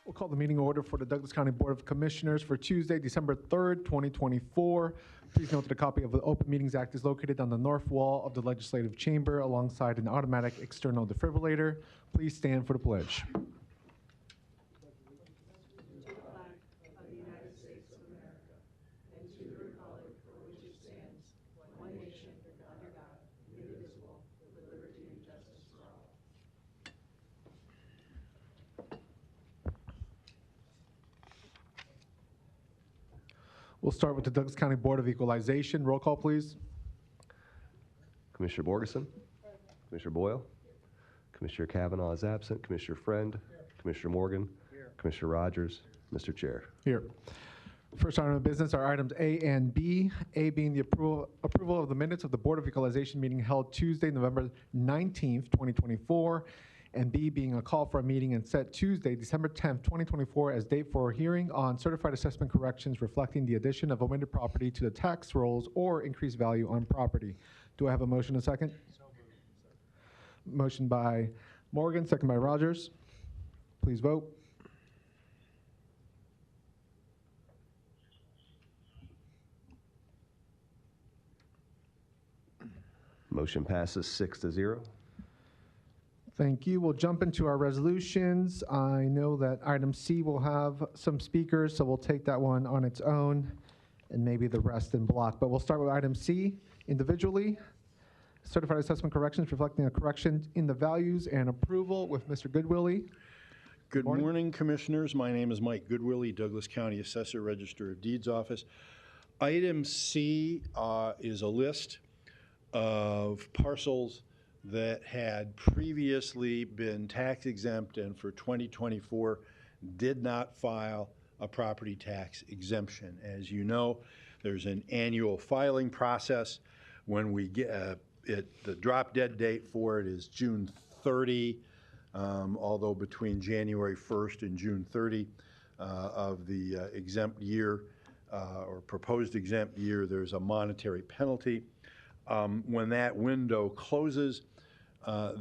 We'll call the meeting order for the Douglas County Board of Commissioners for Tuesday, December 3rd, 2024. Please note that a copy of the Open Meetings Act is located on the north wall of the Legislative Chamber alongside an automatic external defibrillator. Please stand for the pledge. We'll start with the Douglas County Board of Equalization. Roll call, please. Commissioner Borgeson? Commissioner Boyle? Commissioner Kavanaugh is absent. Commissioner Friend? Commissioner Morgan? Commissioner Rogers? Mr. Chair. Here. First item of business are items A and B. A being the approval of the minutes of the Board of Equalization meeting held Tuesday, November 19th, 2024, and B being a call for a meeting and set Tuesday, December 10th, 2024 as date for a hearing on certified assessment corrections reflecting the addition of omitted property to the tax rolls or increased value on property. Do I have a motion and a second? Motion by Morgan, second by Rogers. Please vote. Motion passes 6-0. Thank you. We'll jump into our resolutions. I know that item C will have some speakers, so we'll take that one on its own and maybe the rest in block. But we'll start with item C individually. Certified assessment corrections reflecting a correction in the values and approval with Mr. Goodwillie. Good morning, Commissioners. My name is Mike Goodwillie, Douglas County Assessor, Register of Deeds Office. Item C is a list of parcels that had previously been tax exempt and for 2024 did not file a property tax exemption. As you know, there's an annual filing process. When we get the drop dead date for it is June 30, although between January 1st and June 30 of the exempt year or proposed exempt year, there's a monetary penalty. When that window closes,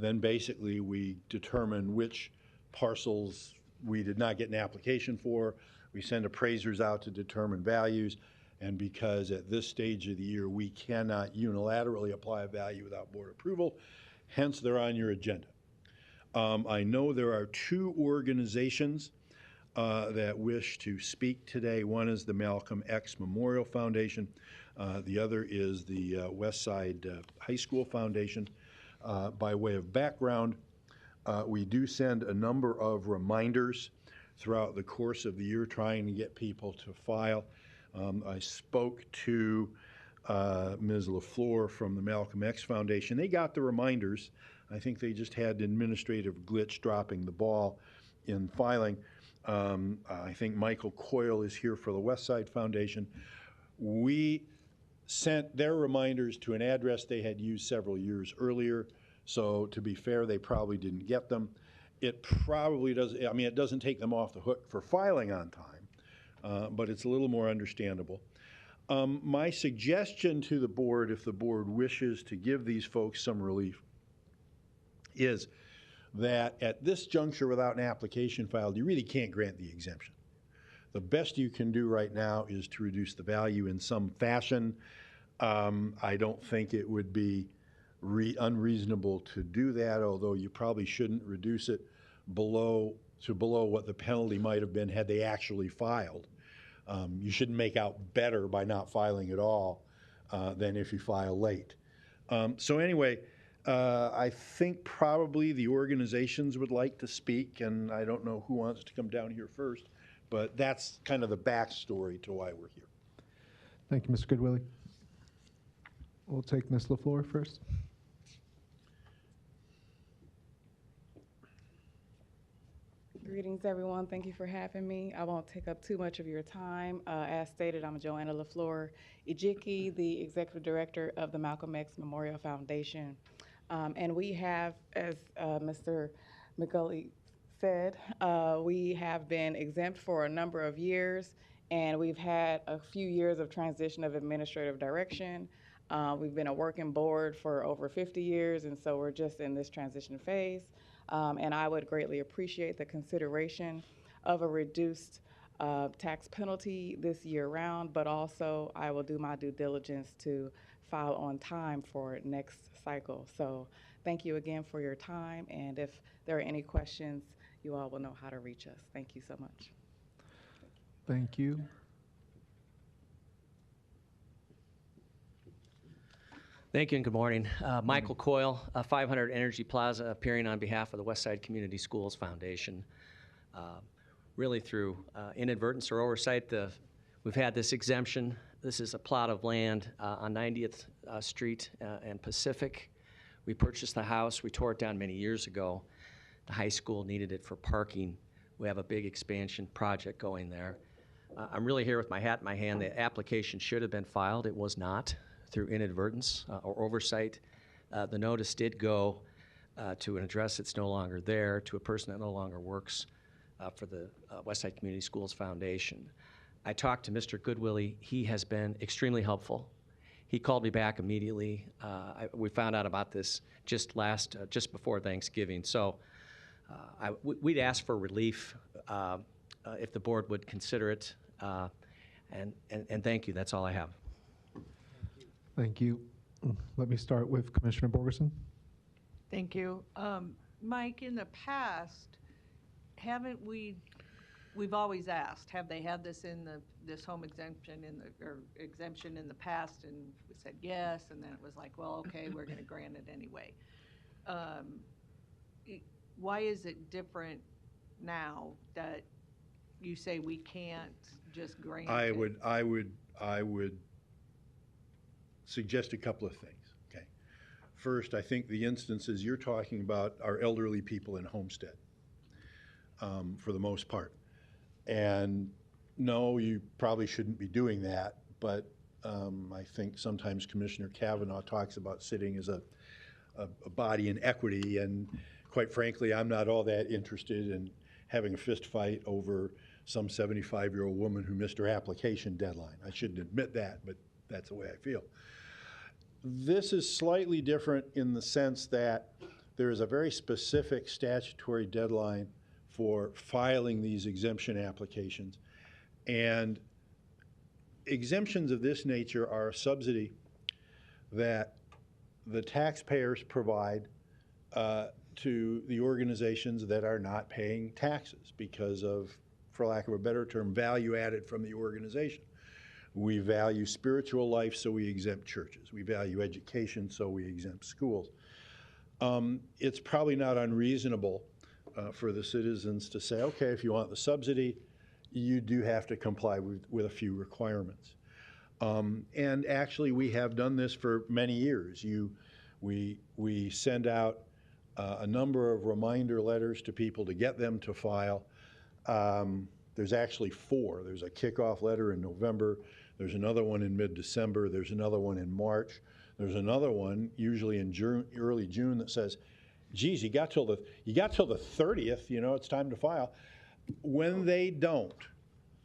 then basically we determine which parcels we did not get an application for. We send appraisers out to determine values, and because at this stage of the year we cannot unilaterally apply a value without board approval, hence they're on your agenda. I know there are two organizations that wish to speak today. One is the Malcolm X Memorial Foundation. The other is the Westside High School Foundation. By way of background, we do send a number of reminders throughout the course of the year trying to get people to file. I spoke to Ms. LaFleur from the Malcolm X Foundation. They got the reminders. I think they just had an administrative glitch dropping the ball in filing. I think Michael Coyle is here for the Westside Foundation. We sent their reminders to an address they had used several years earlier. So to be fair, they probably didn't get them. It probably does, I mean, it doesn't take them off the hook for filing on time, but it's a little more understandable. My suggestion to the board, if the board wishes to give these folks some relief, is that at this juncture without an application filed, you really can't grant the exemption. The best you can do right now is to reduce the value in some fashion. I don't think it would be unreasonable to do that, although you probably shouldn't reduce it below what the penalty might have been had they actually filed. You shouldn't make out better by not filing at all than if you file late. So anyway, I think probably the organizations would like to speak, and I don't know who wants to come down here first. But that's kind of the backstory to why we're here. Thank you, Mr. Goodwillie. We'll take Ms. LaFleur first. Greetings, everyone. Thank you for having me. I won't take up too much of your time. As stated, I'm Joanna LaFleur Ejiki, the Executive Director of the Malcolm X Memorial Foundation. And we have, as Mr. McGully said, we have been exempt for a number of years, and we've had a few years of transition of administrative direction. We've been a working board for over 50 years, and so we're just in this transition phase. And I would greatly appreciate the consideration of a reduced tax penalty this year round, but also I will do my due diligence to file on time for next cycle. So thank you again for your time, and if there are any questions, you all will know how to reach us. Thank you so much. Thank you. Thank you and good morning. Michael Coyle, 500 Energy Plaza, appearing on behalf of the Westside Community Schools Foundation. Really through inadvertence or oversight, we've had this exemption. This is a plot of land on 90th Street and Pacific. We purchased the house. We tore it down many years ago. The high school needed it for parking. We have a big expansion project going there. I'm really here with my hat in my hand. The application should have been filed. It was not, through inadvertence or oversight. The notice did go to an address that's no longer there, to a person that no longer works for the Westside Community Schools Foundation. I talked to Mr. Goodwillie. He has been extremely helpful. He called me back immediately. We found out about this just before Thanksgiving. So we'd ask for relief if the board would consider it. And thank you. That's all I have. Thank you. Let me start with Commissioner Borgeson. Thank you. Mike, in the past, we've always asked, have they had this in this home exemption exemption in the past? And we said yes, and then it was like, well, okay, we're going to grant it anyway. Why is it different now that you say we can't just grant it? I would suggest a couple of things, okay? First, I think the instances you're talking about are elderly people in Homestead, for the most part. And no, you probably shouldn't be doing that, but I think sometimes Commissioner Kavanaugh talks about sitting as a body in equity, and quite frankly, I'm not all that interested in having a fist fight over some 75-year-old woman who missed her application deadline. I shouldn't admit that, but that's the way I feel. This is slightly different in the sense that there is a very specific statutory deadline for filing these exemption applications. And exemptions of this nature are a subsidy that the taxpayers provide to the organizations that are not paying taxes because of, for lack of a better term, value added from the organization. We value spiritual life, so we exempt churches. We value education, so we exempt schools. It's probably not unreasonable for the citizens to say, okay, if you want the subsidy, you do have to comply with a few requirements. And actually, we have done this for many years. We send out a number of reminder letters to people to get them to file. There's actually 4. There's a kickoff letter in November. There's another one in mid-December. There's another one in March. There's another one, usually in June, early June, that says, geez, you got till the 30th, you know, it's time to file. When they don't,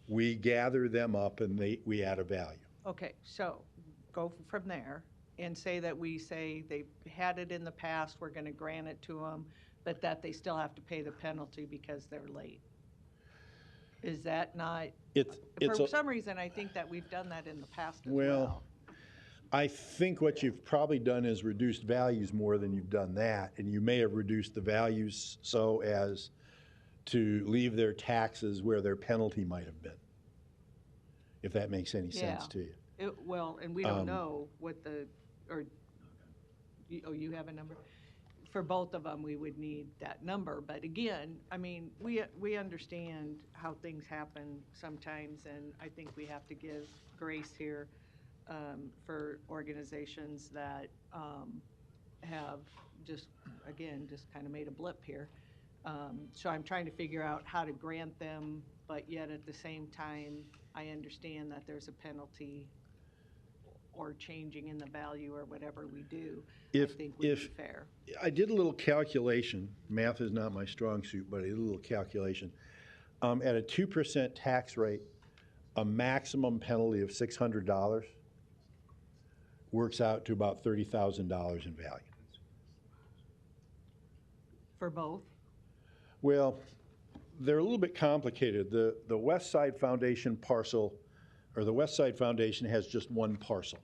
we gather them up and we add a value. Okay, so go from there and say that we say they've had it in the past, we're going to grant it to them, but that they still have to pay the penalty because they're late. Is that not? For some reason, I think that we've done that in the past as well. I think what you've probably done is reduced values more than you've done that, and you may have reduced the values so as to leave their taxes where their penalty might have been, if that makes any sense to you. Well, and we don't know what you have a number? For both of them, we would need that number. But again, I mean, we understand how things happen sometimes, and I think we have to give grace here for organizations that have just kind of made a blip here. So I'm trying to figure out how to grant them, but yet at the same time, I understand that there's a penalty or changing in the value or whatever we do. I think would be fair. I did a little calculation. Math is not my strong suit, but I did a little calculation. At a 2% tax rate, a maximum penalty of $600 works out to about $30,000 in value. For both? Well, they're a little bit complicated. The West Side Foundation parcel, or the West Side Foundation has just one parcel,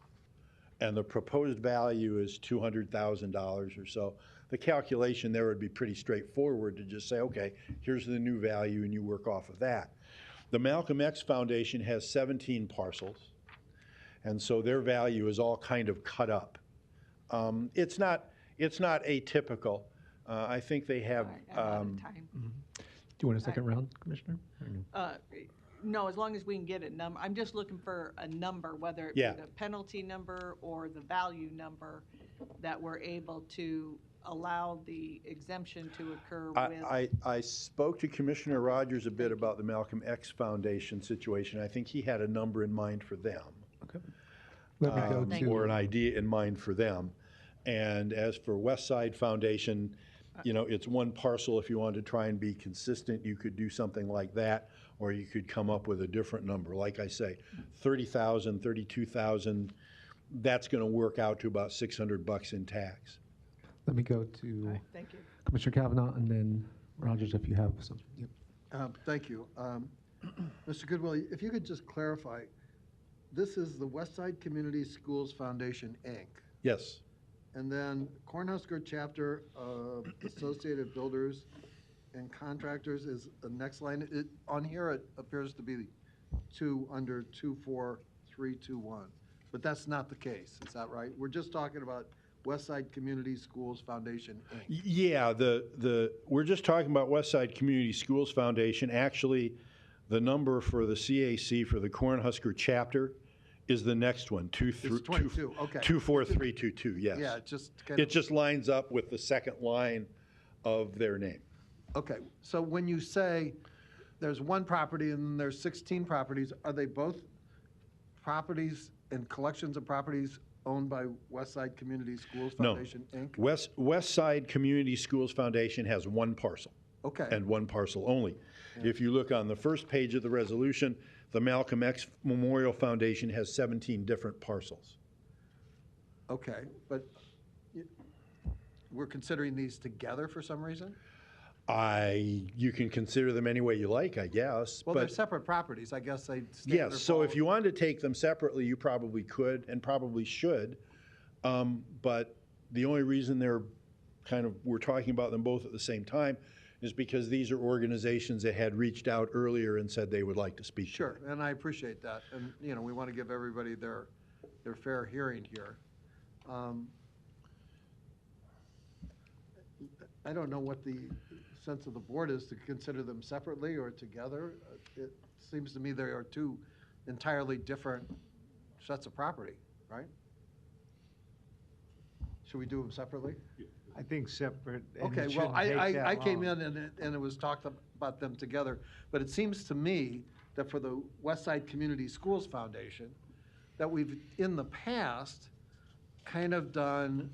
and the proposed value is $200,000 or so. The calculation there would be pretty straightforward to just say, okay, here's the new value, and you work off of that. The Malcolm X Foundation has 17 parcels, and so their value is all kind of cut up. It's not atypical. I think they have. All right, I'm out of time. Do you want a second round, Commissioner? No, as long as we can get a number. I'm just looking for a number, whether it be Yeah. the penalty number or the value number, that we're able to allow the exemption to occur with. I spoke to Commissioner Rogers a bit about the Malcolm X Foundation situation. I think he had a number in mind for them. Okay. Let me go Thank to. Or an idea in mind for them. And as for West Side Foundation, you know, it's one parcel. If you wanted to try and be consistent, you could do something like that, or you could come up with a different number. Like I say, 30,000, 32,000, that's going to work out to about $600 in tax. Let me go All to right, thank you. Commissioner Kavanaugh, and then Rogers, if you have some. Yep. Thank you. Mr. Goodwill, if you could just clarify, this is the Westside Community Schools Foundation, Inc., Yes. and then Cornhusker Chapter of Associated Builders and Contractors is the next line. On here, it appears to be under 24321, but that's not the case. Is that right? We're just talking about Westside Community Schools Foundation, Inc. Yeah, we're just talking about West Side Community Schools Foundation. Actually, the number for the CAC for the Cornhusker chapter is the next one, It's 22, okay. 24322, yes. Yeah, it just kind It of, just lines up with the second line of their name. okay. So when you say there's one property and there's 16 properties, are they both properties and collections of properties owned by Westside Community Schools No. Foundation, Inc.? West Side Community Schools Foundation has one parcel. Okay. And one parcel only. If you look on the first page of the resolution, the Malcolm X Memorial Foundation has 17 different parcels. Okay, but we're considering these together for some reason? You can consider them any way you like, I guess. Well, they're but separate properties. I guess they stand yes, or so if fall- you wanted to take them separately, you probably could and probably should. But the only reason we're talking about them both at the same time is because these are organizations that had reached out earlier and said they would like to speak. to Sure, and I appreciate that. And, you know, we want to give everybody their fair hearing here. I don't know what the sense of the board is to consider them separately or together. It seems to me they are two entirely different sets of property, right? Should we do them separately? I think separate. and Okay, it well, shouldn't take that I came long. in and it was talked about them together, but it seems to me that for the Westside Community Schools Foundation, that we've, in the past, kind of done,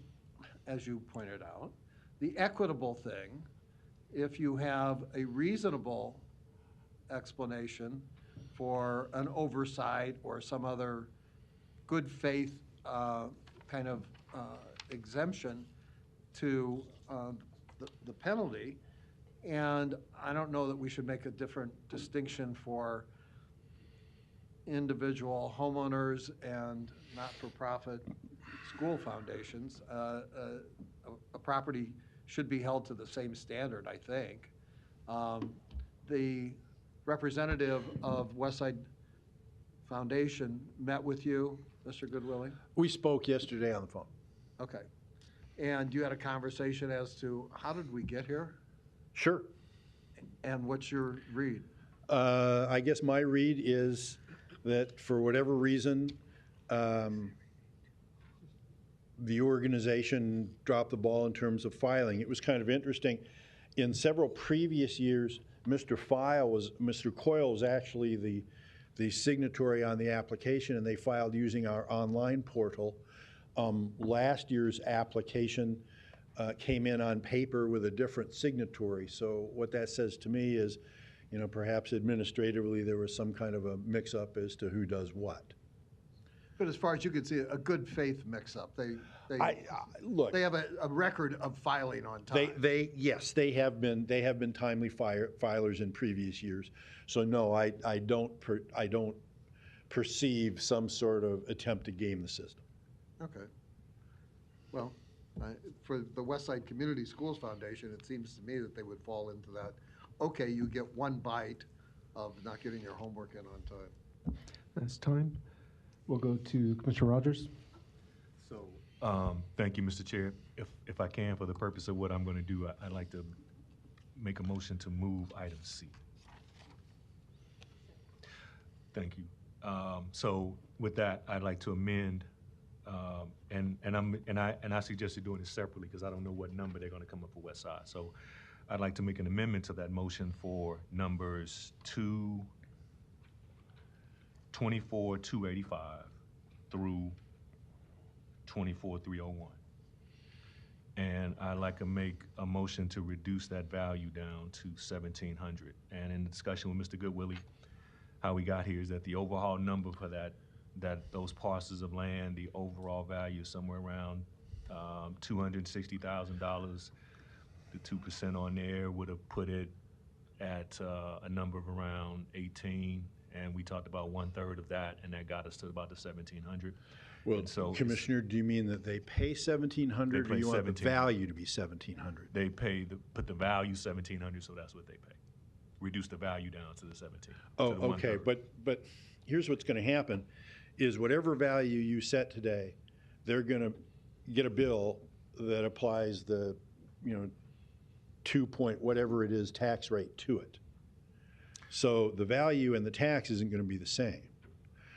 as you pointed out, the equitable thing. If you have a reasonable explanation for an oversight or some other good faith kind of exemption to the penalty. And I don't know that we should make a different distinction for individual homeowners and not-for-profit school foundations. A property should be held to the same standard, I think. The representative of Westside Foundation met with you, Mr. Goodwillie? We spoke yesterday on the phone. Okay. And you had a conversation as to how did we get here? Sure. And what's your read? I guess my read is that for whatever reason, the organization dropped the ball in terms of filing. It was kind of interesting. In several previous years, Mr. Coyle was actually the signatory on the application, and they filed using our online portal. Last year's application came in on paper with a different signatory. So what that says to me is, you know, perhaps administratively there was some kind of a mix-up as to who does what. But as far as you can see, a good faith mix-up. Look, They have a record of filing on time. yes, they have been timely filers in previous years. So no, I don't perceive some sort of attempt to game the system. Okay. Well, for the West Side Community Schools Foundation, it seems to me that they would fall into that, okay, you get one bite of not getting your homework in on time. That's time. We'll go to Commissioner Rogers. So, thank you, Mr. Chair. If I can, for the purpose of what I'm going to do, I'd like to make a motion to move item C. Thank you. So with that, I'd like to amend, and I suggested doing it separately because I don't know what number they're going to come up for West Side. So I'd like to make an amendment to that motion for numbers 24,285 through 24,301. And I'd like to make a motion to reduce that value down to 1,700. And in the discussion with Mr. Goodwillie, how we got here is that the overall number for those parcels of land, the overall value is somewhere around $260,000. The 2% on there would have put it at a number of around 18, and we talked about 1/3 of that, and that got us to about the 1,700. Well, And so Commissioner, do you mean that they pay 1,700, or They pay you want the 1,700. value to be 1,700? they put the value 1,700, so that's what they pay. Reduce the value down to the 17. Oh, to the okay, 1/3. but here's what's gonna happen, is whatever value you set today, they're gonna get a bill that applies the, 2 point whatever it is tax rate to it. So the value and the tax isn't gonna be the same.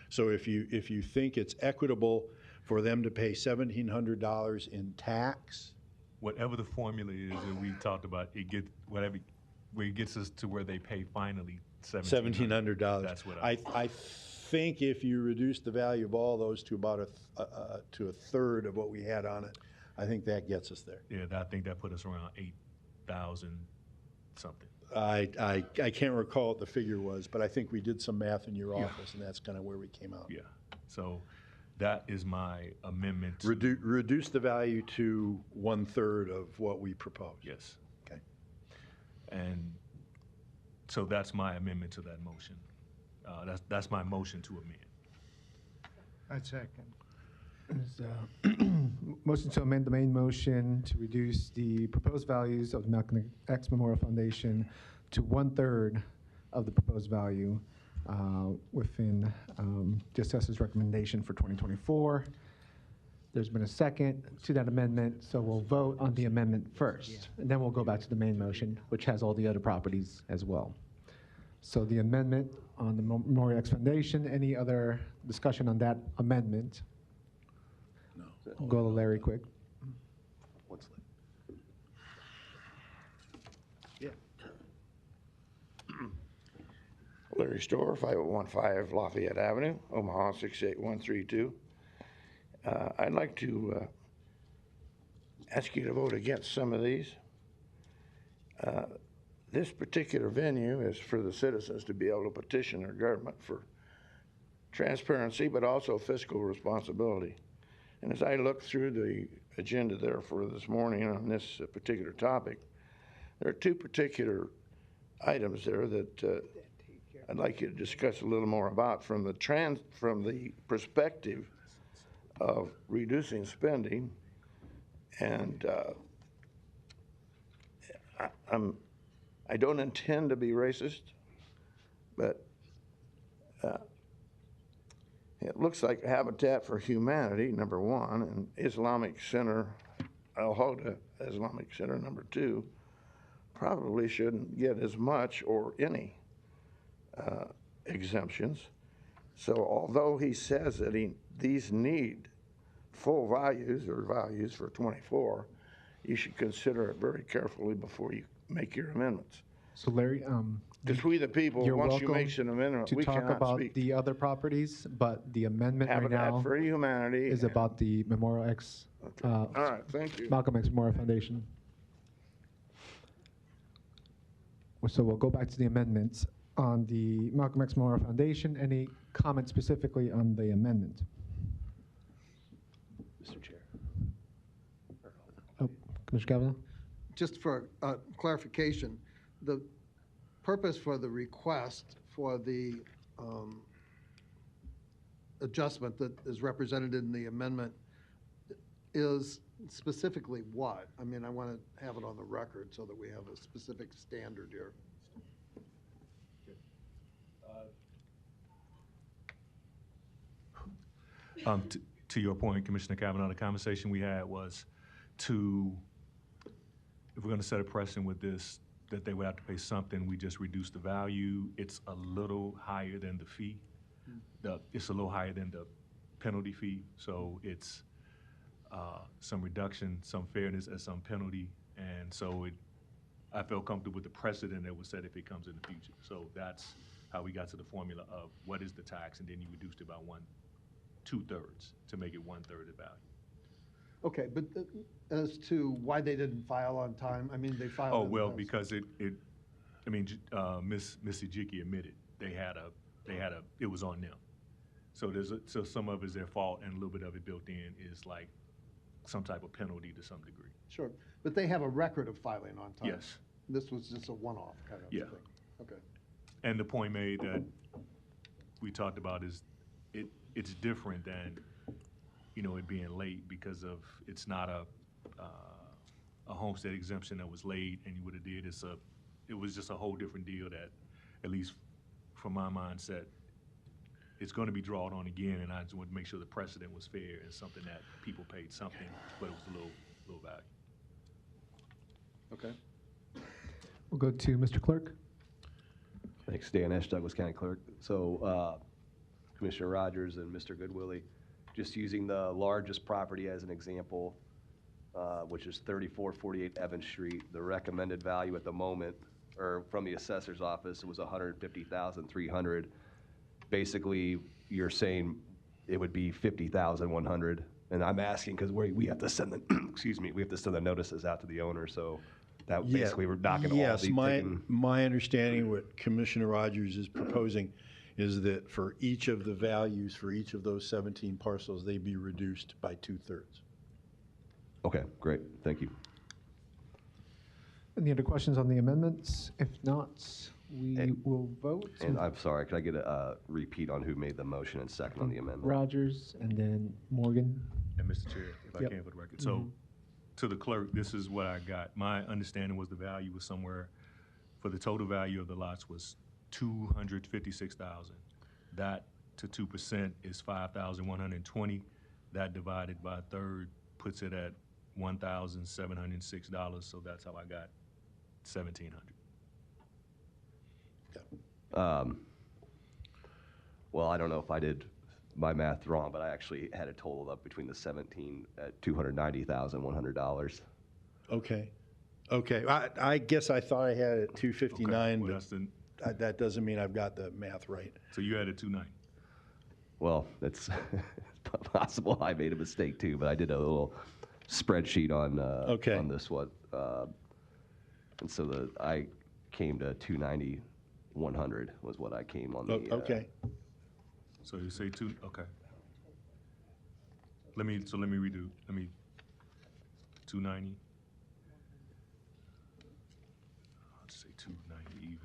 So if you think it's equitable for them to pay $1,700 in tax, Whatever the formula is that we talked about, it gets us to where they pay finally $1,700. That's what I think if you reduce the value of all those to about to a third of what we had on it, I think that gets us there. Yeah, I think that put us around 8,000 something. I can't recall what the figure was, but I think we did some math in your office, and that's kind of where we came out. Yeah, so that is my amendment. Reduce the value to 1/3 of what we proposed. Yes. Okay. And so that's my amendment to that motion. That's my motion to amend. I second. Is, motion to amend the main motion to reduce the proposed values of the Malcolm X Memorial Foundation to 1/3 of the proposed value within the assessor's recommendation for 2024. There's been a second to that amendment, so we'll vote on the amendment first, and then we'll go back to the main motion, which has all the other properties as well. So the amendment on the Memorial X Foundation, any other discussion on that amendment? We'll go to Larry quick. What's left? Larry Storr, 5015 Lafayette Avenue, Omaha 68132. I'd like to ask you to vote against some of these. This particular venue is for the citizens to be able to petition their government for transparency, but also fiscal responsibility. And as I look through the agenda there for this morning on this particular topic, there are two particular items there that I'd like you to discuss a little more about from the perspective of reducing spending. And I don't intend to be racist, but it looks like Habitat for Humanity, number one, and Islamic Center, Al-Hoda Islamic Center, number two, probably shouldn't get as much or any exemptions. So although he says that these need full values or values for 24, you should consider it very carefully before you make your amendments. So Larry, Because we the people, you're once you welcome make an amendment, to we talk cannot about speak. the other properties, but the amendment right Habitat now for Humanity. is about the Memorial X, All right, thank you. Malcolm X Memorial Foundation. So we'll go back to the amendments. On the Malcolm X Memorial Foundation, any comments specifically on the amendment? Mr. Chair. Commissioner Kavanaugh? Just for clarification, the purpose for the request for the adjustment that is represented in the amendment is specifically what? I mean, I want to have it on the record so that we have a specific standard here. To your point, Commissioner Kavanaugh, the conversation we had was to, if we're going to set a precedent with this, that they would have to pay something, we just reduce the value. It's a little higher than the fee. It's a little higher than the penalty fee, so it's some reduction, some fairness, and some penalty. And so I felt comfortable with the precedent that was set if it comes in the future. So that's how we got to the formula of what is the tax, and then you reduced it by 2/3 to make it 1/3 the value. Okay, but as to why they didn't file on time, I mean, they filed. Oh, in the well, past. because Miss Ijiki admitted it was on them. So so some of it's their fault, and a little bit of it built in is like some type of penalty to some degree. Sure, but they have a record of filing on time. Yes. This was just a one-off kind of Yeah. thing. Okay. And the point made that we talked about is it's different than, it being late because of, it's not a homestead exemption that was late and you would have did. It was just a whole different deal that, at least from my mindset, it's going to be drawn on again, and I just wanted to make sure the precedent was fair and something that people paid something, but it was a little value. Okay. We'll go to Mr. Clerk. Thanks, Dan Esch, Douglas County Clerk. So Commissioner Rogers and Mr. Goodwillie, just using the largest property as an example, which is 3448 Evans Street, the recommended value at the moment, or from the assessor's office, was $150,300. Basically, you're saying it would be $50,100, and I'm asking because we have to send the we have to send the notices out to the owner, so that basically we're not going to all be taking. My understanding, what Commissioner Rogers is proposing is that for each of the values, for each of those 17 parcels, they be reduced by 2/3. Okay, great, thank you. Any other questions on the amendments? If not, we will vote. And I'm sorry, could I get a repeat on who made the motion and second on the amendment? Rogers and then Morgan. And Mr. Chair, if I can for the record. So to the clerk, this is what I got. My understanding was the value was somewhere, for the total value of the lots was $256,000. That to 2% is $5,120. That divided by a third puts it at $1,706. So that's how I got $1,700. Well, I don't know if I did my math wrong, but I actually had it totaled up between the 17 at $290,100. Okay. I guess I thought I had it 259, Well, but that doesn't mean I've got the math right. so you added 290. Well, it's possible I made a mistake too, but I did a little spreadsheet on on this one, and so I came to 290,100 was what I came on the. Okay. So you say two, okay. Let me redo, 290. I'll just say 290 even.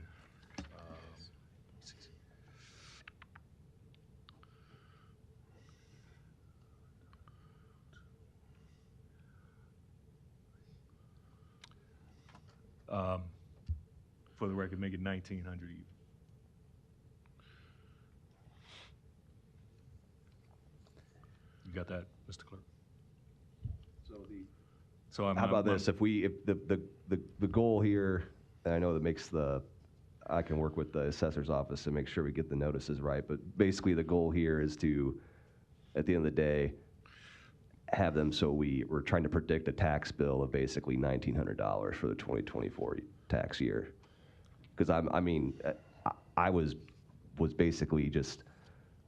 For the record, make it 1,900 even. You got that, Mr. Clerk? So I'm. How about this? If the goal here, and I know that makes I can work with the assessor's office to make sure we get the notices right, but basically the goal here is to, at the end of the day, have them so we're trying to predict a tax bill of basically $1,900 for the 2024 tax year. Because I was basically just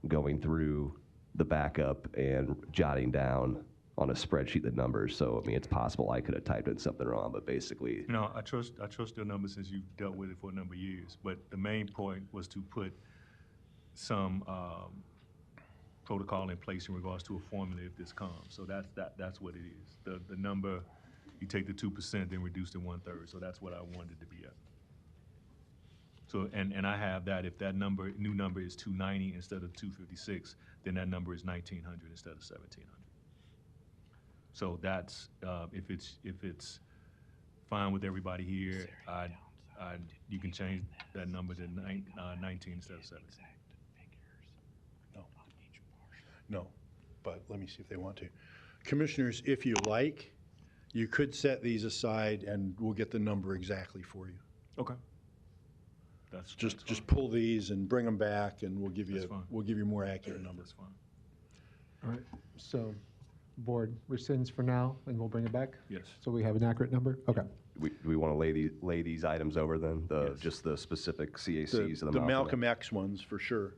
going through the backup and jotting down on a spreadsheet the numbers. So it's possible I could have typed in something wrong, but basically. No, I trust your numbers since you've dealt with it for a number of years. But the main point was to put some protocol in place in regards to a formula if this comes. So that's what it is. The number you take the 2%, then reduce to 1/3. So that's what I wanted to be at. So, and I have that, if that number, new number is 290 instead of 256, then that number is 1,900 instead of 1,700. So that's, if it's fine with everybody here, you can change that number to 19 instead of 17. No, but let me see if they want to. Commissioners, if you like, you could set these aside and we'll get the number exactly for you. Okay. That's Just pull these and bring them back and we'll give That's you, fine. we'll give you more accurate numbers. That's fine. All right, so board rescinds for now, and we'll bring it back? Yes. So we have an accurate number? Okay. Do we want to lay these items over then? Yes. Just the specific CACs The of the Malcolm X ones, for sure.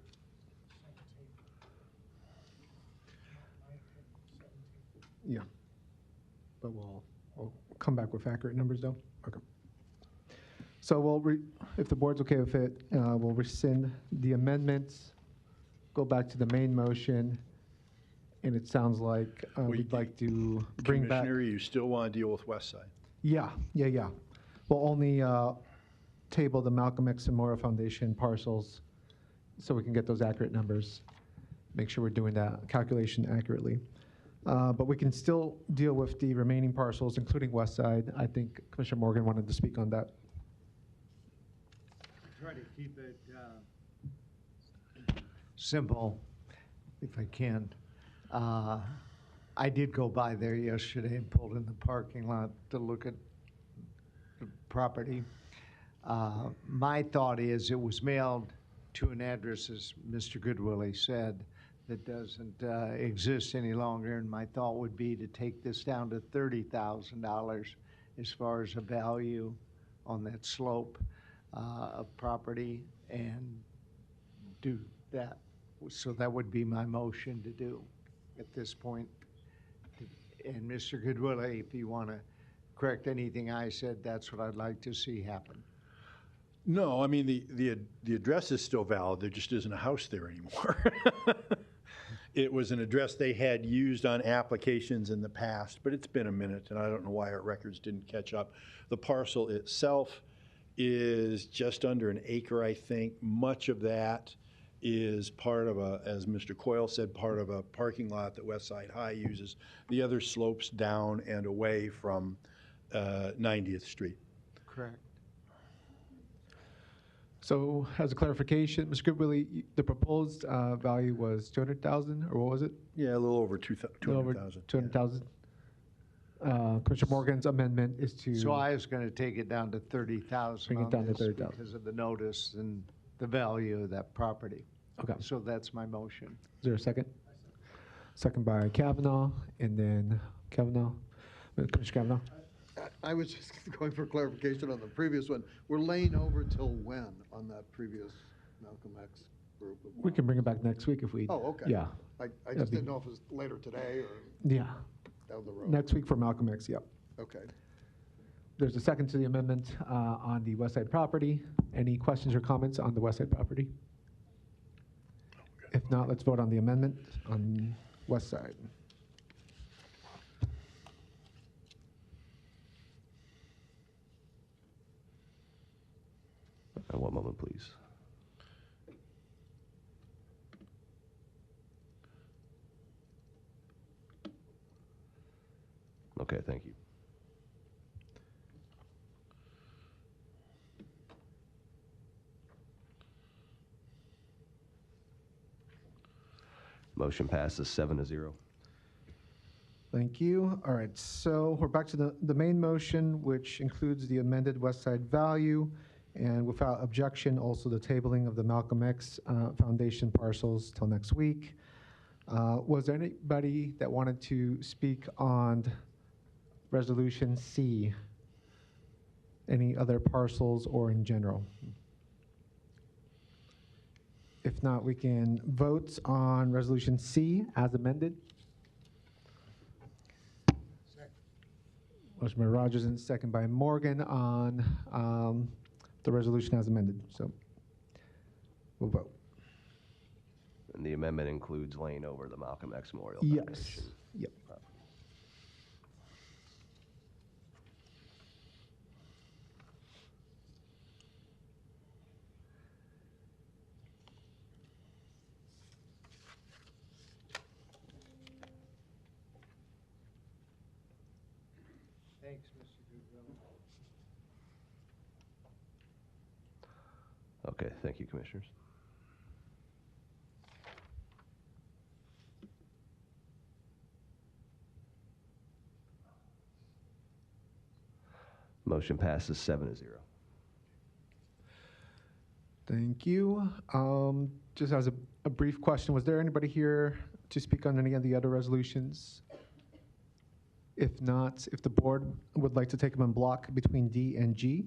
Yeah. But we'll come back with accurate numbers, though? Okay. So if the board's okay with it, we'll rescind the amendments, go back to the main motion, and it sounds like we'd like to bring back. Commissioner, you still want to deal with West Side? Yeah. We'll only table the Malcolm X Memorial Foundation parcels so we can get those accurate numbers, make sure we're doing that calculation accurately. But we can still deal with the remaining parcels, including West Side. I think Commissioner Morgan wanted to speak on that. Try to keep it simple, if I can. I did go by there yesterday and pulled in the parking lot to look at the property. My thought is it was mailed to an address, as Mr. Goodwillie said, that doesn't exist any longer, and my thought would be to take this down to $30,000 as far as a value on that slope of property and do that. So that would be my motion to do at this point. And Mr. Goodwillie, if you want to correct anything I said, that's what I'd like to see happen. No, I mean, the address is still valid, there just isn't a house there anymore. It was an address they had used on applications in the past, but it's been a minute, and I don't know why our records didn't catch up. The parcel itself is just under an acre, I think. Much of that is part of a, as Mr. Coyle said, part of a parking lot that Westside High uses. The other slopes down and away from 90th Street. Correct. So as a clarification, Mr. Goodwillie, the proposed value was 200,000, or what was it? Yeah, a little over A little over 200,000. 200,000. Commissioner Morgan's amendment is to. So I was going to take it down to 30,000 Bring it on down to this 30,000. because of the notice and the value of that property. Okay. So that's my motion. Is there a second? Second by Kavanaugh, and then Kavanaugh, Commissioner Kavanaugh. I was just going for clarification on the previous one. We're laying over till when on that previous Malcolm X group? We can bring it back next week if we. Oh, okay. Yeah, I That'd just be- didn't know if it was later today or yeah. down the road. Next week for Malcolm X, yep. Okay. There's a second to the amendment on the West Side property. Any questions or comments on the West Side property? If not, let's vote on the amendment on West Side. One moment, please. Okay, thank you. Motion passes 7-0. Thank you. All right, so we're back to the main motion, which includes the amended West Side value, and without objection, also the tabling of the Malcolm X Foundation parcels till next week. Was there anybody that wanted to speak on Resolution C? Any other parcels or in general? If not, we can vote on Resolution C as amended. Motion by Rogers and second by Morgan on the resolution as amended. So we'll vote. And the amendment includes laying over the Malcolm X Memorial Yes. Foundation. Yep. Thanks, Mr. Goodwill. Okay, thank you, Commissioners. Motion passes 7-0. Thank you. Just as a brief question, was there anybody here to speak on any of the other resolutions? If not, if the board would like to take them in block between D and G.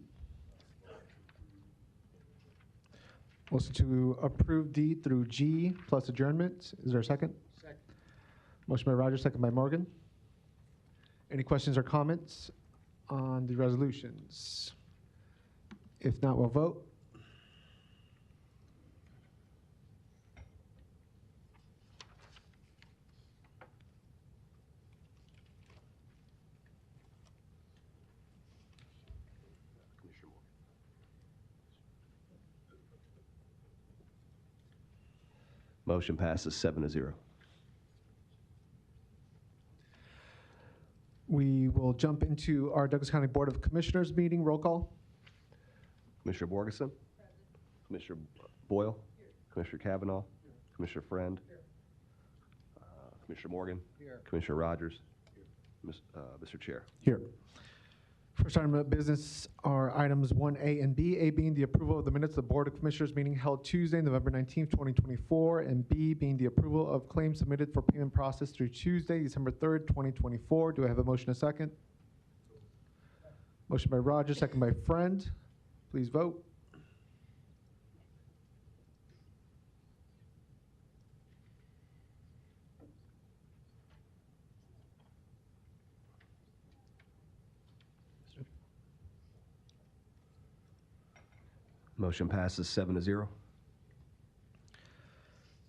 Motion to approve D through G plus adjournment. Is there a second? Second. Motion by Rogers, second by Morgan. Any questions or comments on the resolutions? If not, we'll vote. Motion passes 7-0. We will jump into our Douglas County Board of Commissioners meeting. Roll call. Commissioner Borgeson? Commissioner Boyle? Commissioner Kavanaugh? Commissioner Friend? Commissioner Morgan? Commissioner Rogers? Mr. Chair. Here. First item of business are items 1A and B. A being the approval of the minutes of the Board of Commissioners meeting held Tuesday, November 19th, 2024, and B being the approval of claims submitted for payment process through Tuesday, December 3rd, 2024. Do I have a motion, a second? Motion by Rogers, second by Friend. Please vote. Motion passes 7-0.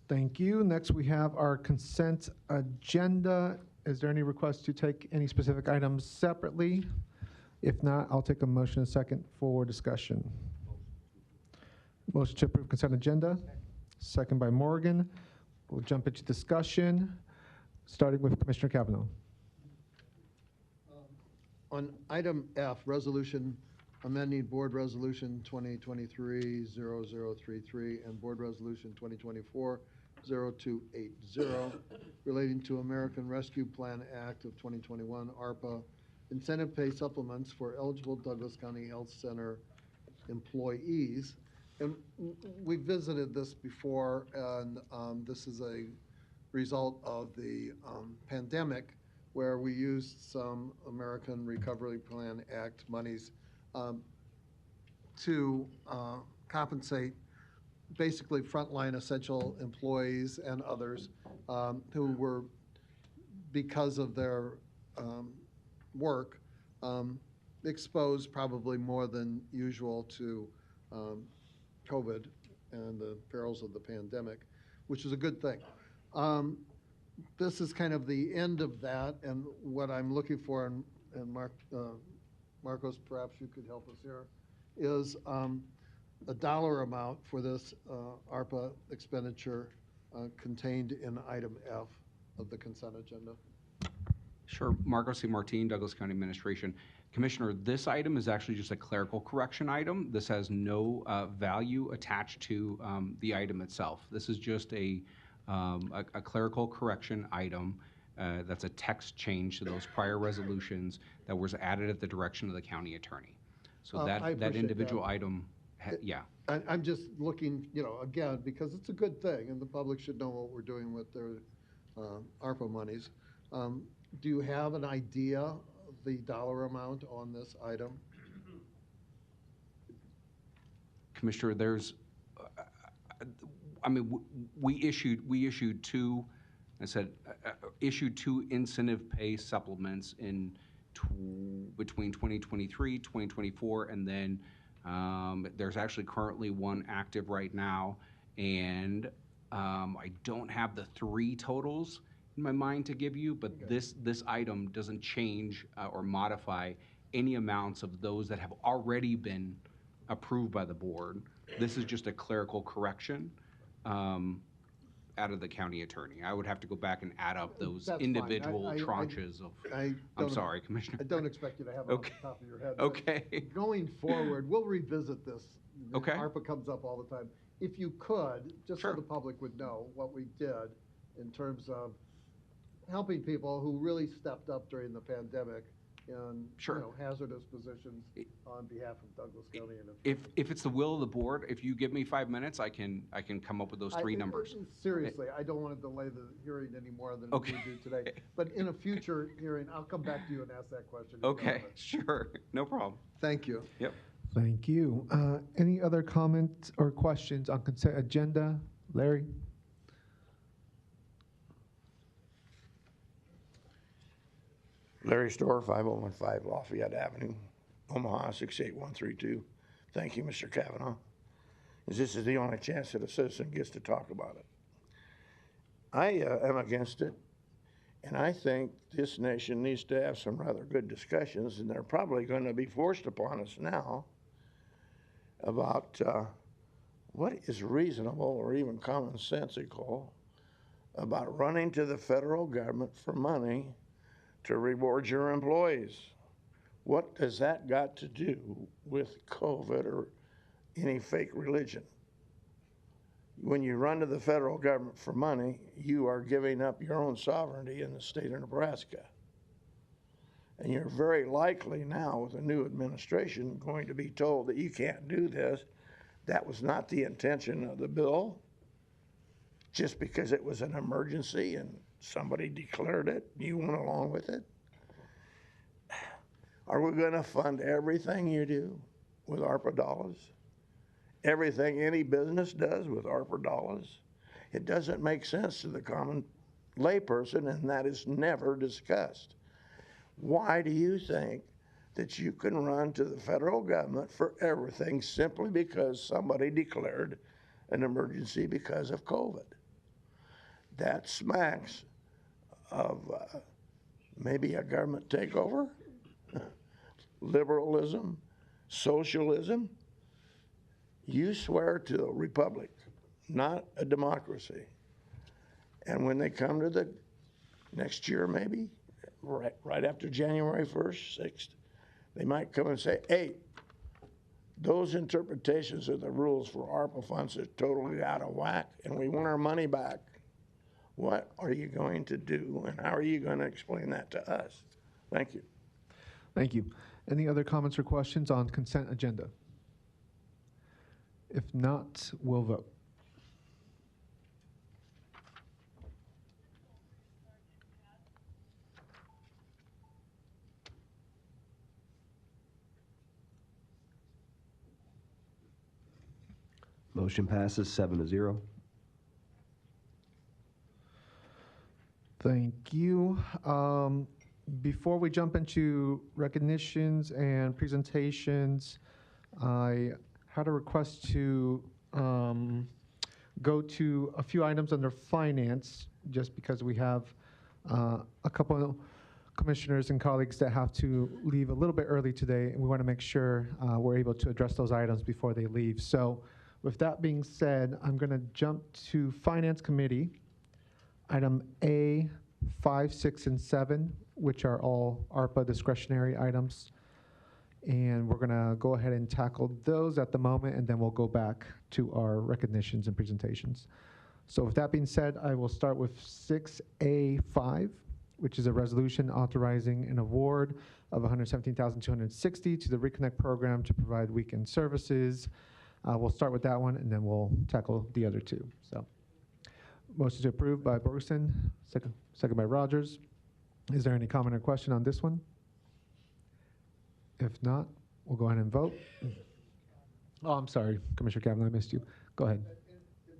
Thank you. Next, we have our consent agenda. Is there any request to take any specific items separately? If not, I'll take a motion, a second for discussion. Motion to approve consent agenda, second by Morgan. We'll jump into discussion, starting with Commissioner Kavanaugh. On item F, resolution amending Board Resolution 2023-0033 and Board Resolution 2024-0280 relating to American Rescue Plan Act of 2021, ARPA, incentive pay supplements for eligible Douglas County Health Center employees. And we visited this before, and this is a result of the pandemic where we used some American Recovery Plan Act monies to compensate basically frontline essential employees and others who were, because of their work, exposed probably more than usual to COVID and the perils of the pandemic, which is a good thing. This is kind of the end of that, and what I'm looking for, and Marcos, perhaps you could help us here, is a dollar amount for this ARPA expenditure contained in item F of the consent agenda. Sure. Marcos C. Martin, Douglas County Administration. Commissioner, this item is actually just a clerical correction item. This has no value attached to the item itself. This is just a clerical correction item that's a text change to those prior resolutions that was added at the direction of the county attorney. So that individual item, yeah. I'm just looking, again, because it's a good thing, and the public should know what we're doing with their ARPA monies. Do you have an idea of the dollar amount on this item? Commissioner, there's, we issued two, issued two incentive pay supplements in between 2023, 2024, and then there's actually currently one active right now, and I don't have the three totals in my mind to give you, but okay. This item doesn't change or modify any amounts of those that have already been approved by the board. This is just a clerical correction. out of the county attorney. I would have to go back and add up those That's fine. individual I- tranches of, I I'm don't- sorry, Commissioner. I don't expect you to have it off Okay. the top of your head. but Okay. Going forward, we'll revisit this. Okay. ARPA comes up all the time. If you could, just so Sure. the public would know what we did in terms of helping people who really stepped up during the pandemic in, Sure. hazardous positions on behalf of Douglas County. And If it's the will of the board, if you give me 5 minutes, I can come up with those three numbers. Seriously, I don't want to delay the hearing any more than Okay. we do today. But in a future hearing, I'll come back to you and ask that question. if you Okay, have it. sure, no problem. Thank you. Yep. Thank you. Any other comments or questions on consent agenda? Larry? Larry Storr, 5015 Lafayette Avenue, Omaha, 68132. Thank you, Mr. Kavanaugh. As this is the only chance that a citizen gets to talk about it. I am against it, and I think this nation needs to have some rather good discussions, and they're probably going to be forced upon us now about what is reasonable or even commonsensical about running to the federal government for money to reward your employees. What does that got to do with COVID or any fake religion? When you run to the federal government for money, you are giving up your own sovereignty in the state of Nebraska. And you're very likely now, with a new administration, going to be told that you can't do this. That was not the intention of the bill. Just because it was an emergency and somebody declared it, you went along with it. Are we going to fund everything you do with ARPA dollars? Everything any business does with ARPA dollars? It doesn't make sense to the common layperson, and that is never discussed. Why do you think that you can run to the federal government for everything simply because somebody declared an emergency because of COVID? That smacks of maybe a government takeover, liberalism, socialism. You swear to a republic, not a democracy. And when they come to the next year, maybe, right after January 1st, 6th, they might come and say, hey, those interpretations of the rules for ARPA funds are totally out of whack, and we want our money back. What are you going to do, and how are you going to explain that to us? Thank you. Thank you. Any other comments or questions on consent agenda? If not, we'll vote. Motion passes 7-0. Thank you. Before we jump into recognitions and presentations, I had a request to go to a few items under finance, just because we have a couple of commissioners and colleagues that have to leave a little bit early today, and we want to make sure we're able to address those items before they leave. So with that being said, I'm going to jump to Finance Committee, item A, 5, 6, and 7, which are all ARPA discretionary items. And we're going to go ahead and tackle those at the moment, and then we'll go back to our recognitions and presentations. So with that being said, I will start with 6A5, which is a resolution authorizing an award of $117,260 to the Reconnect program to provide weekend services. We'll start with that one, and then we'll tackle the other two. So, motion to approve by Borgeson, second by Rogers. Is there any comment or question on this one? If not, we'll go ahead and vote. Oh, I'm sorry, Commissioner Kavanaugh, I missed you. Go ahead. It's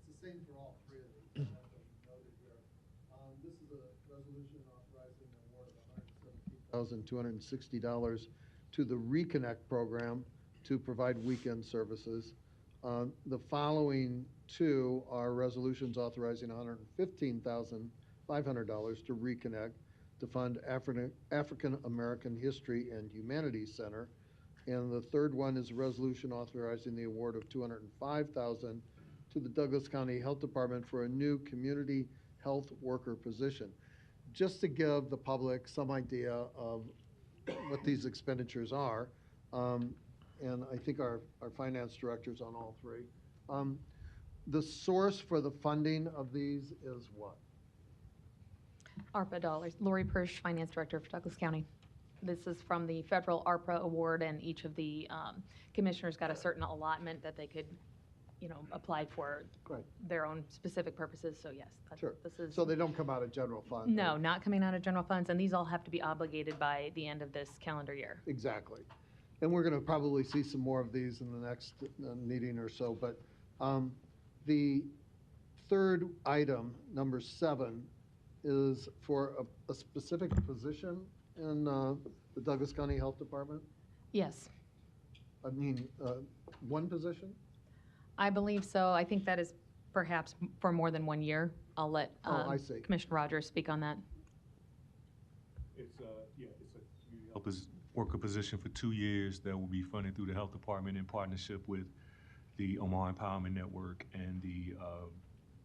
the same for all three of these. This is a resolution authorizing an award of $117,260 to the Reconnect program to provide weekend services. The following two are resolutions authorizing $115,500 to Reconnect to fund African American History and Humanities Center. And the third one is a resolution authorizing the award of $205,000 to the Douglas County Health Department for a new community health worker position. Just to give the public some idea of what these expenditures are, and I think our finance director's on all three. The source for the funding of these is what? ARPA dollars. Lori Persh, Finance Director for Douglas County. This is from the federal ARPA award, and each of the commissioners got a certain allotment that they could, apply for Right. their own specific purposes. So yes, Sure. this is. So they don't come out of general fund? No, not coming out of general funds, and these all have to be obligated by the end of this calendar year. Exactly. And we're going to probably see some more of these in the next meeting or so. But the third item, number 7, is for a specific position in the Douglas County Health Department? Yes, I mean, one position? I believe so. I think that is perhaps for more than 1 year. I'll let I see. Commissioner Rogers speak on that. It's a community health worker position for 2 years that will be funded through the Health Department in partnership with the Omaha Empowerment Network and the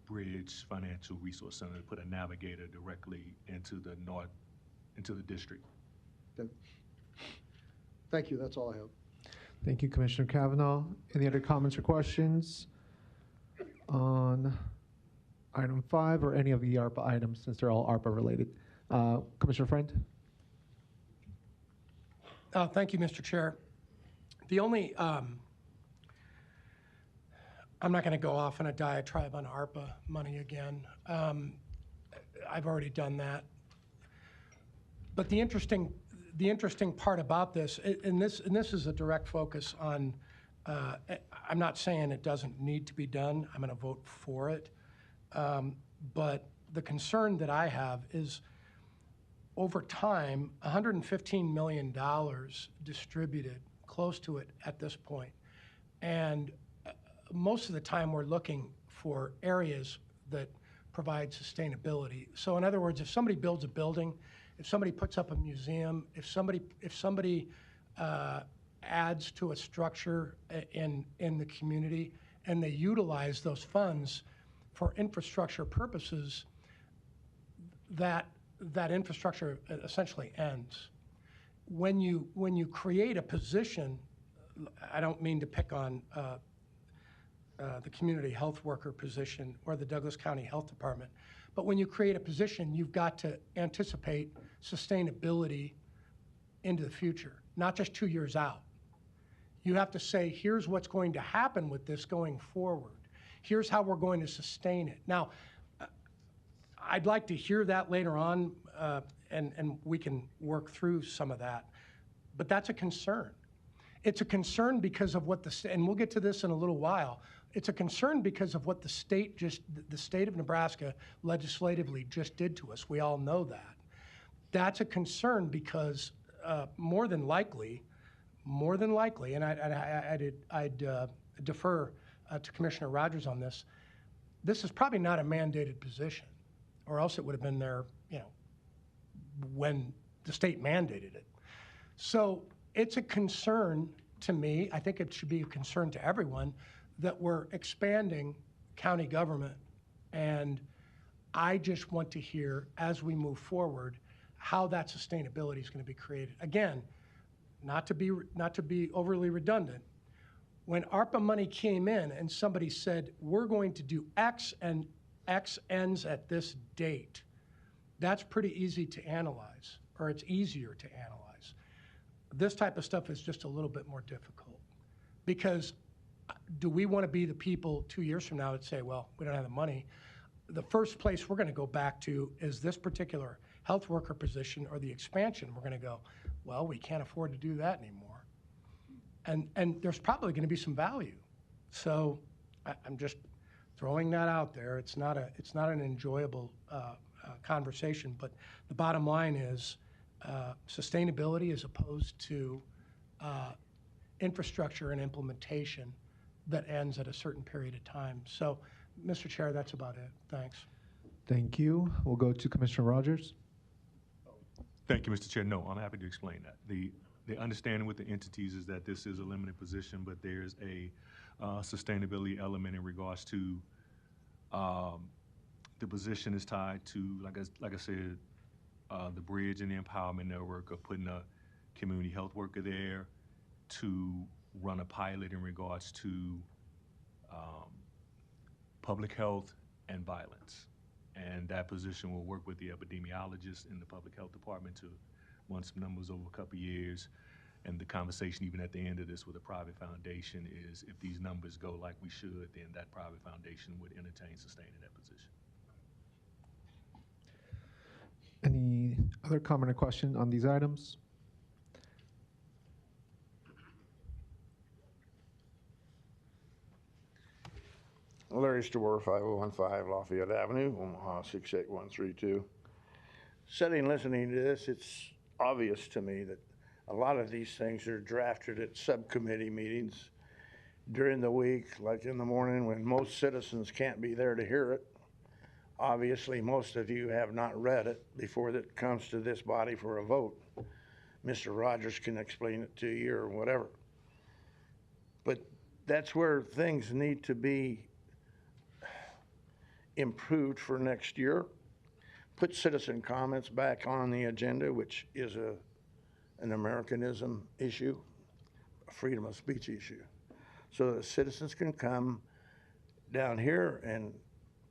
Bridge Financial Resource Center to put a navigator directly into the district. Okay. Thank you, that's all I have. Thank you, Commissioner Kavanaugh. Any other comments or questions on item 5 or any of the ARPA items, since they're all ARPA related? Commissioner Friend? Thank you, Mr. Chair. The only, I'm not going to go off on a diatribe on ARPA money again. I've already done that. But the interesting part about this, and this is a direct focus on, I'm not saying it doesn't need to be done. I'm going to vote for it. But the concern that I have is, over time, $115 million distributed, close to it at this point. And most of the time we're looking for areas that provide sustainability. So in other words, if somebody builds a building, if somebody puts up a museum, if somebody adds to a structure in the community and they utilize those funds for infrastructure purposes, that infrastructure essentially ends. When you create a position, I don't mean to pick on the community health worker position or the Douglas County Health Department, but when you create a position, you've got to anticipate sustainability into the future, not just 2 years out. You have to say, here's what's going to happen with this going forward. Here's how we're going to sustain it. Now, I'd like to hear that later on, and we can work through some of that. But that's a concern. It's a concern because of what and we'll get to this in a little while. It's a concern because of what the state of Nebraska legislatively just did to us. We all know that. That's a concern because more than likely, and I'd defer to Commissioner Rogers on this. This is probably not a mandated position, or else it would have been there, when the state mandated it. So it's a concern to me. I think it should be a concern to everyone that we're expanding county government, and I just want to hear, as we move forward, how that sustainability is going to be created. Again, not to be overly redundant, when ARPA money came in and somebody said, we're going to do X and X ends at this date, that's pretty easy to analyze, or it's easier to analyze. This type of stuff is just a little bit more difficult, because do we want to be the people 2 years from now that say, well, we don't have the money? The first place we're going to go back to is this particular health worker position or the expansion. We're going to go, well, we can't afford to do that anymore. And there's probably going to be some value. So I'm just throwing that out there. It's not an enjoyable conversation, but the bottom line is sustainability as opposed to infrastructure and implementation that ends at a certain period of time. So, Mr. Chair, that's about it. Thanks. Thank you. We'll go to Commissioner Rogers. Thank you, Mr. Chair. No, I'm happy to explain that. the understanding with the entities is that this is a limited position, but there's a sustainability element in regards to the position is tied to, like I said, the bridge and the empowerment network of putting a community health worker there to run a pilot in regards to public health and violence. And that position will work with the epidemiologists in the public health department to run some numbers over a couple of years. And the conversation, even at the end of this with a private foundation, is if these numbers go like we should, then that private foundation would entertain sustaining that position. Any other comment or question on these items? Larry Storr, 5015 Lafayette Avenue, Omaha 68132. Sitting and listening to this, it's obvious to me that a lot of these things are drafted at subcommittee meetings during the week, like in the morning when most citizens can't be there to hear it. Obviously, most of you have not read it before it comes to this body for a vote. Mr. Rogers can explain it to you or whatever. But that's where things need to be improved for next year. Put citizen comments back on the agenda, which is an Americanism issue, a freedom of speech issue. So that citizens can come down here and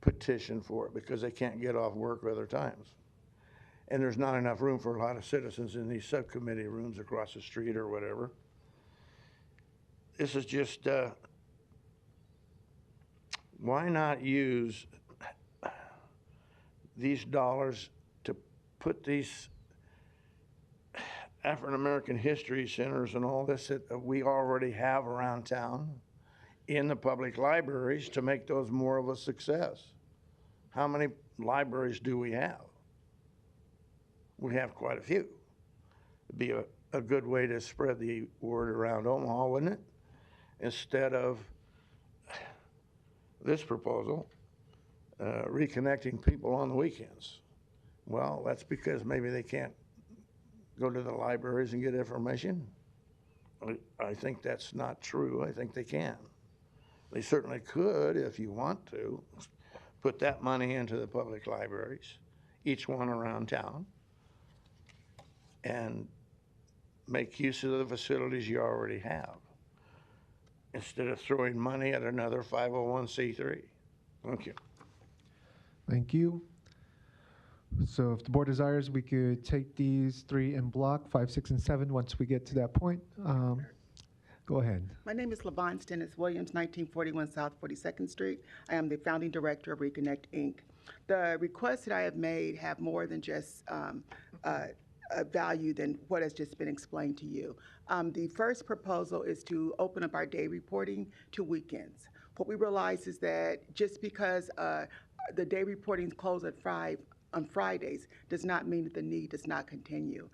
petition for it because they can't get off work other times. And there's not enough room for a lot of citizens in these subcommittee rooms across the street or whatever. This is just, why not use these dollars to put these African-American history centers and all this that we already have around town in the public libraries to make those more of a success? How many libraries do we have? We have quite a few. It'd be a good way to spread the word around Omaha, wouldn't it? Instead of this proposal, reconnecting people on the weekends. Well, that's because maybe they can't go to the libraries and get information. I think that's not true. I think they can. They certainly could, if you want to, put that money into the public libraries, each one around town, and make use of the facilities you already have, instead of throwing money at another 501c3. Thank you. Thank you. So if the board desires, we could take these three in block, 5, 6, and 7, once we get to that point. Go ahead. My name is LaVon Stennis Williams, 1941 South 42nd Street. I am the founding director of Reconnect, Inc. The requests that I have made have more than just a value than what has just been explained to you. The first proposal is to open up our day reporting to weekends. What we realize is that just because the day reporting closes at 5 on Fridays does not mean that the need does not continue.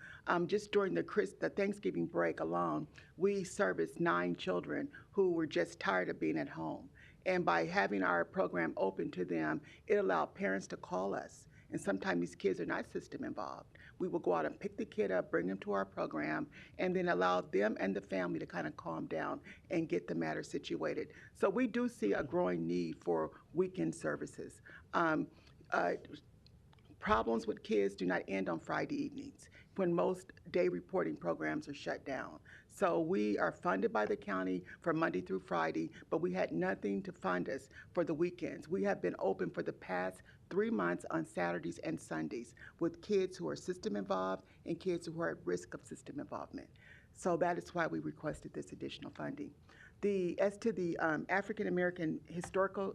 Just during the Thanksgiving break alone, we serviced 9 children who were just tired of being at home. And by having our program open to them, it allowed parents to call us. And sometimes these kids are not system involved. We will go out and pick the kid up, bring them to our program, and then allow them and the family to kind of calm down and get the matter situated. So we do see a growing need for weekend services. Problems with kids do not end on Friday evenings when most day reporting programs are shut down. So we are funded by the county for Monday through Friday, but we had nothing to fund us for the weekends. We have been open for the past 3 months on Saturdays and Sundays with kids who are system involved and kids who are at risk of system involvement. So that is why we requested this additional funding. As to the African American Historical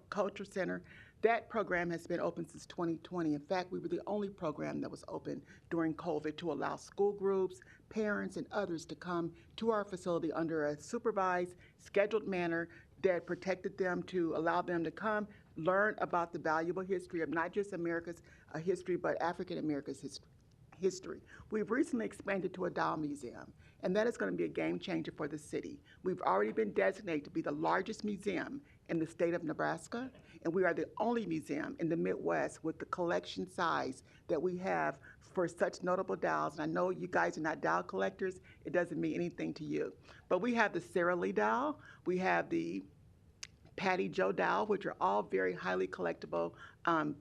Culture Center, that program has been open since 2020. In fact, we were the only program that was open during COVID to allow school groups, parents, and others to come to our facility under a supervised, scheduled manner that protected them, to allow them to come, learn about the valuable history of not just America's history, but African America's history. We've recently expanded to a doll museum, and that is going to be a game changer for the city. We've already been designated to be the largest museum in the state of Nebraska, and we are the only museum in the Midwest with the collection size that we have for such notable dowels. And I know you guys are not dowel collectors. It doesn't mean anything to you. But we have the Sara Lee dowel. We have the Patty Joe dowel, which are all very highly collectible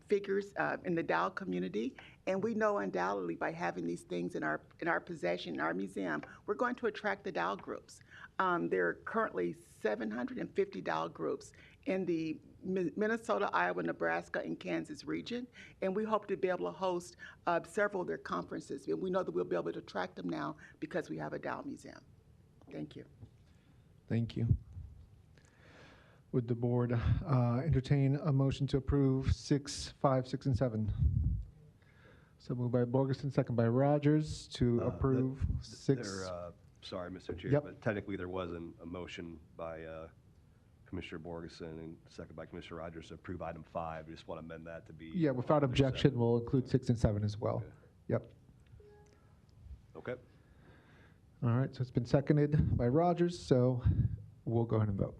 figures in the dowel community. And we know undoubtedly by having these things in our possession, in our museum, we're going to attract the dowel groups. There are currently 750 dowel groups in the Minnesota, Iowa, Nebraska, and Kansas region, and we hope to be able to host several of their conferences. And we know that we'll be able to attract them now because we have a dowel museum. Thank you. Thank you. Would the board entertain a motion to approve 6, 5, 6, and 7? So moved by Borgeson, second by Rogers to approve 6. Sorry, Mr. Chair, Yep. but technically there was a motion by Commissioner Borgeson and second by Commissioner Rogers to approve item 5. We just want to amend that to be. Yeah, without objection, we'll include 6 and 7 as well. Okay. Yep. Okay. All right, so it's been seconded by Rogers, so we'll go ahead and vote.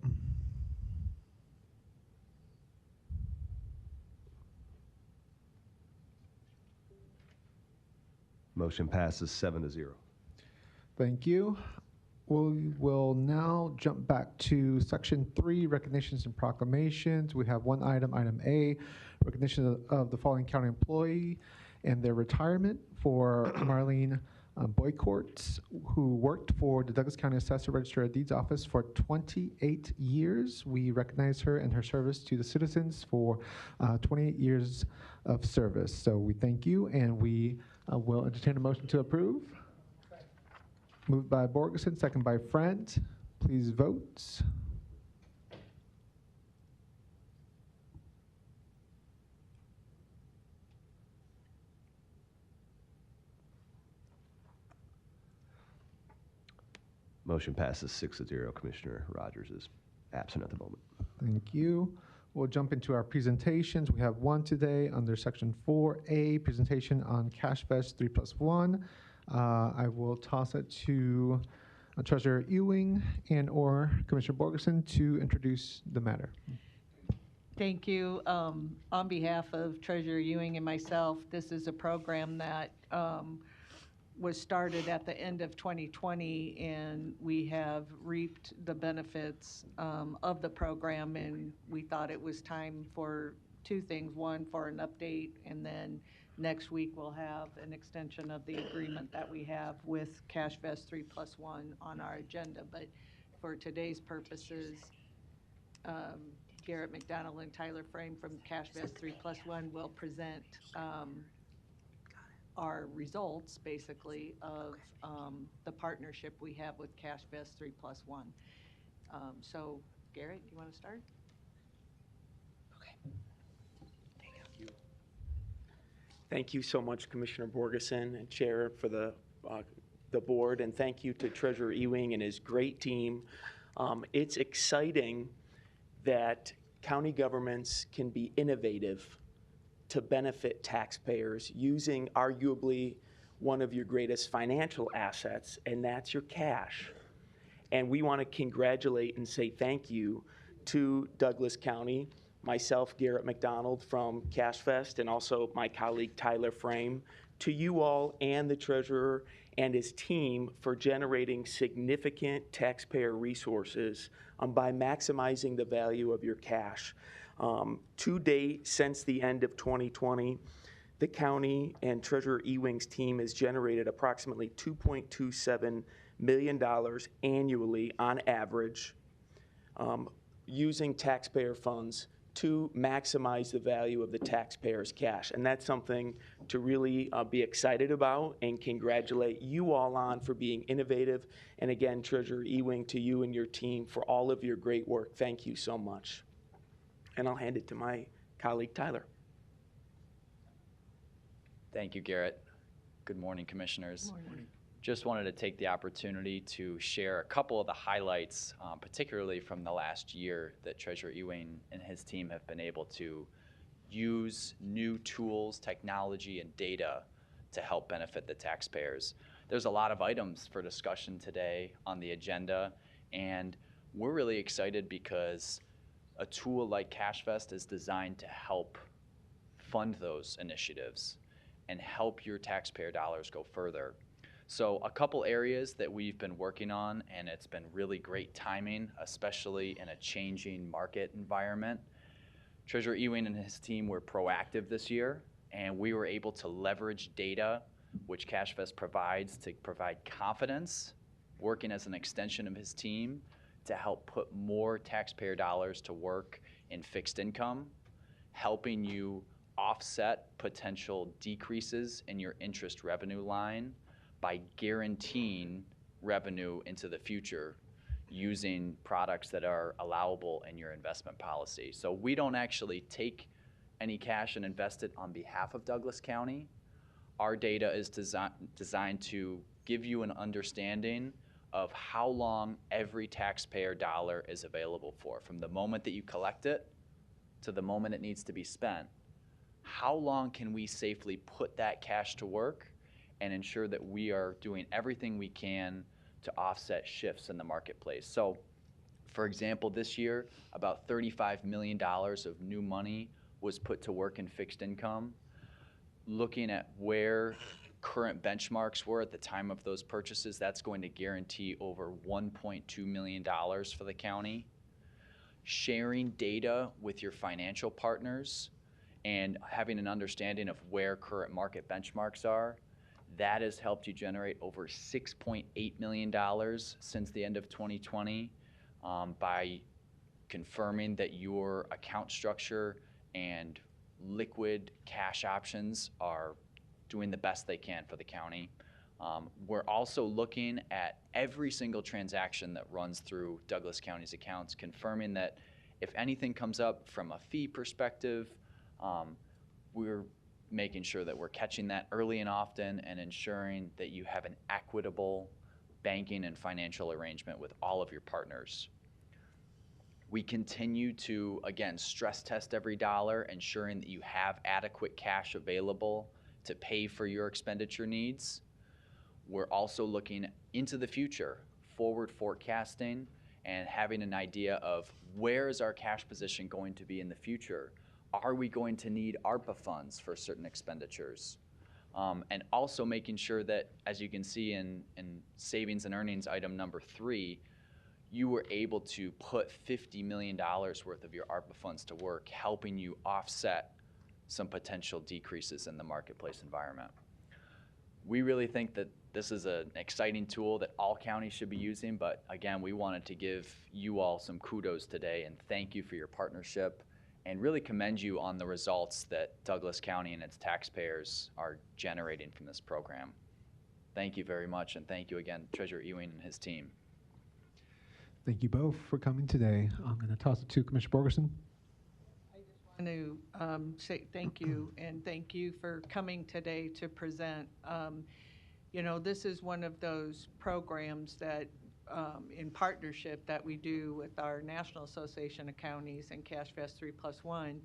Motion passes 7-0. Thank you. We will now jump back to section 3, recognitions and proclamations. We have one item, item A, recognition of the following county employee and their retirement for Marlene Boycourt, who worked for the Douglas County Assessor Register of Deeds Office for 28 years. We recognize her and her service to the citizens for 28 years of service. So we thank you, and we will entertain a motion to approve. Moved by Borgeson, second by Friend. Please vote. Motion passes 6-0. Commissioner Rogers is absent at the moment. Thank you. We'll jump into our presentations. We have one today under section 4A, presentation on CashVest 3+1. I will toss it to Treasurer Ewing and or Commissioner Borgeson to introduce the matter. Thank you. On behalf of Treasurer Ewing and myself, this is a program that was started at the end of 2020, and we have reaped the benefits of the program, and we thought it was time for two things. One, for an update, and then next week we'll have an extension of the agreement that we have with CashVest 3+1 on our agenda. But for today's purposes, Garrett McDonald and Tyler Frame from CashVest 3+1 will present our results, basically, of the partnership we have with CashVest 3+1. So, Garrett, you want to start? Thank you so much, Commissioner Borgeson and Chair, for the board, and thank you to Treasurer Ewing and his great team. It's exciting that county governments can be innovative to benefit taxpayers using arguably one of your greatest financial assets, and that's your cash. And we want to congratulate and say thank you to Douglas County, myself, Garrett McDonald from CashFest, and also my colleague Tyler Frame, to you all and the treasurer and his team for generating significant taxpayer resources by maximizing the value of your cash. To date, since the end of 2020, the county and Treasurer Ewing's team has generated approximately $2.27 million annually on average using taxpayer funds to maximize the value of the taxpayers' cash. And that's something to really be excited about and congratulate you all on for being innovative. And again, Treasurer Ewing, to you and your team for all of your great work. Thank you so much. And I'll hand it to my colleague, Tyler. Thank you, Garrett. Good morning, Commissioners. Good morning. Just wanted to take the opportunity to share a couple of the highlights, particularly from the last year, that Treasurer Ewing and his team have been able to use new tools, technology, and data to help benefit the taxpayers. There's a lot of items for discussion today on the agenda, and we're really excited because a tool like CashVest is designed to help fund those initiatives and help your taxpayer dollars go further. So a couple areas that we've been working on, and it's been really great timing, especially in a changing market environment. Treasurer Ewing and his team were proactive this year, and we were able to leverage data, which CashVest provides, to provide confidence, working as an extension of his team, to help put more taxpayer dollars to work in fixed income, helping you offset potential decreases in your interest revenue line by guaranteeing revenue into the future using products that are allowable in your investment policy. So we don't actually take any cash and invest it on behalf of Douglas County. Our data is designed to give you an understanding of how long every taxpayer dollar is available for, from the moment that you collect it to the moment it needs to be spent. How long can we safely put that cash to work and ensure that we are doing everything we can to offset shifts in the marketplace? So, for example, this year, about $35 million of new money was put to work in fixed income. Looking at where current benchmarks were at the time of those purchases, that's going to guarantee over $1.2 million for the county. Sharing data with your financial partners and having an understanding of where current market benchmarks are, that has helped you generate over $6.8 million since the end of 2020 by confirming that your account structure and liquid cash options are doing the best they can for the county. We're also looking at every single transaction that runs through Douglas County's accounts, confirming that if anything comes up from a fee perspective, we're making sure that we're catching that early and often and ensuring that you have an equitable banking and financial arrangement with all of your partners. We continue to, again, stress test every dollar, ensuring that you have adequate cash available to pay for your expenditure needs. We're also looking into the future, forward forecasting, and having an idea of where is our cash position going to be in the future. Are we going to need ARPA funds for certain expenditures? And also making sure that, as you can see in savings and earnings item number 3, you were able to put $50 million worth of your ARPA funds to work, helping you offset some potential decreases in the marketplace environment. We really think that this is an exciting tool that all counties should be using, but again, we wanted to give you all some kudos today and thank you for your partnership and really commend you on the results that Douglas County and its taxpayers are generating from this program. Thank you very much, and thank you again, Treasurer Ewing and his team. Thank you both for coming today. I'm going to toss it to Commissioner Borgerson. I want to say thank you, and thank you for coming today to present. You know, this is one of those programs that, in partnership that we do with our National Association of Counties and CashVest 3+1,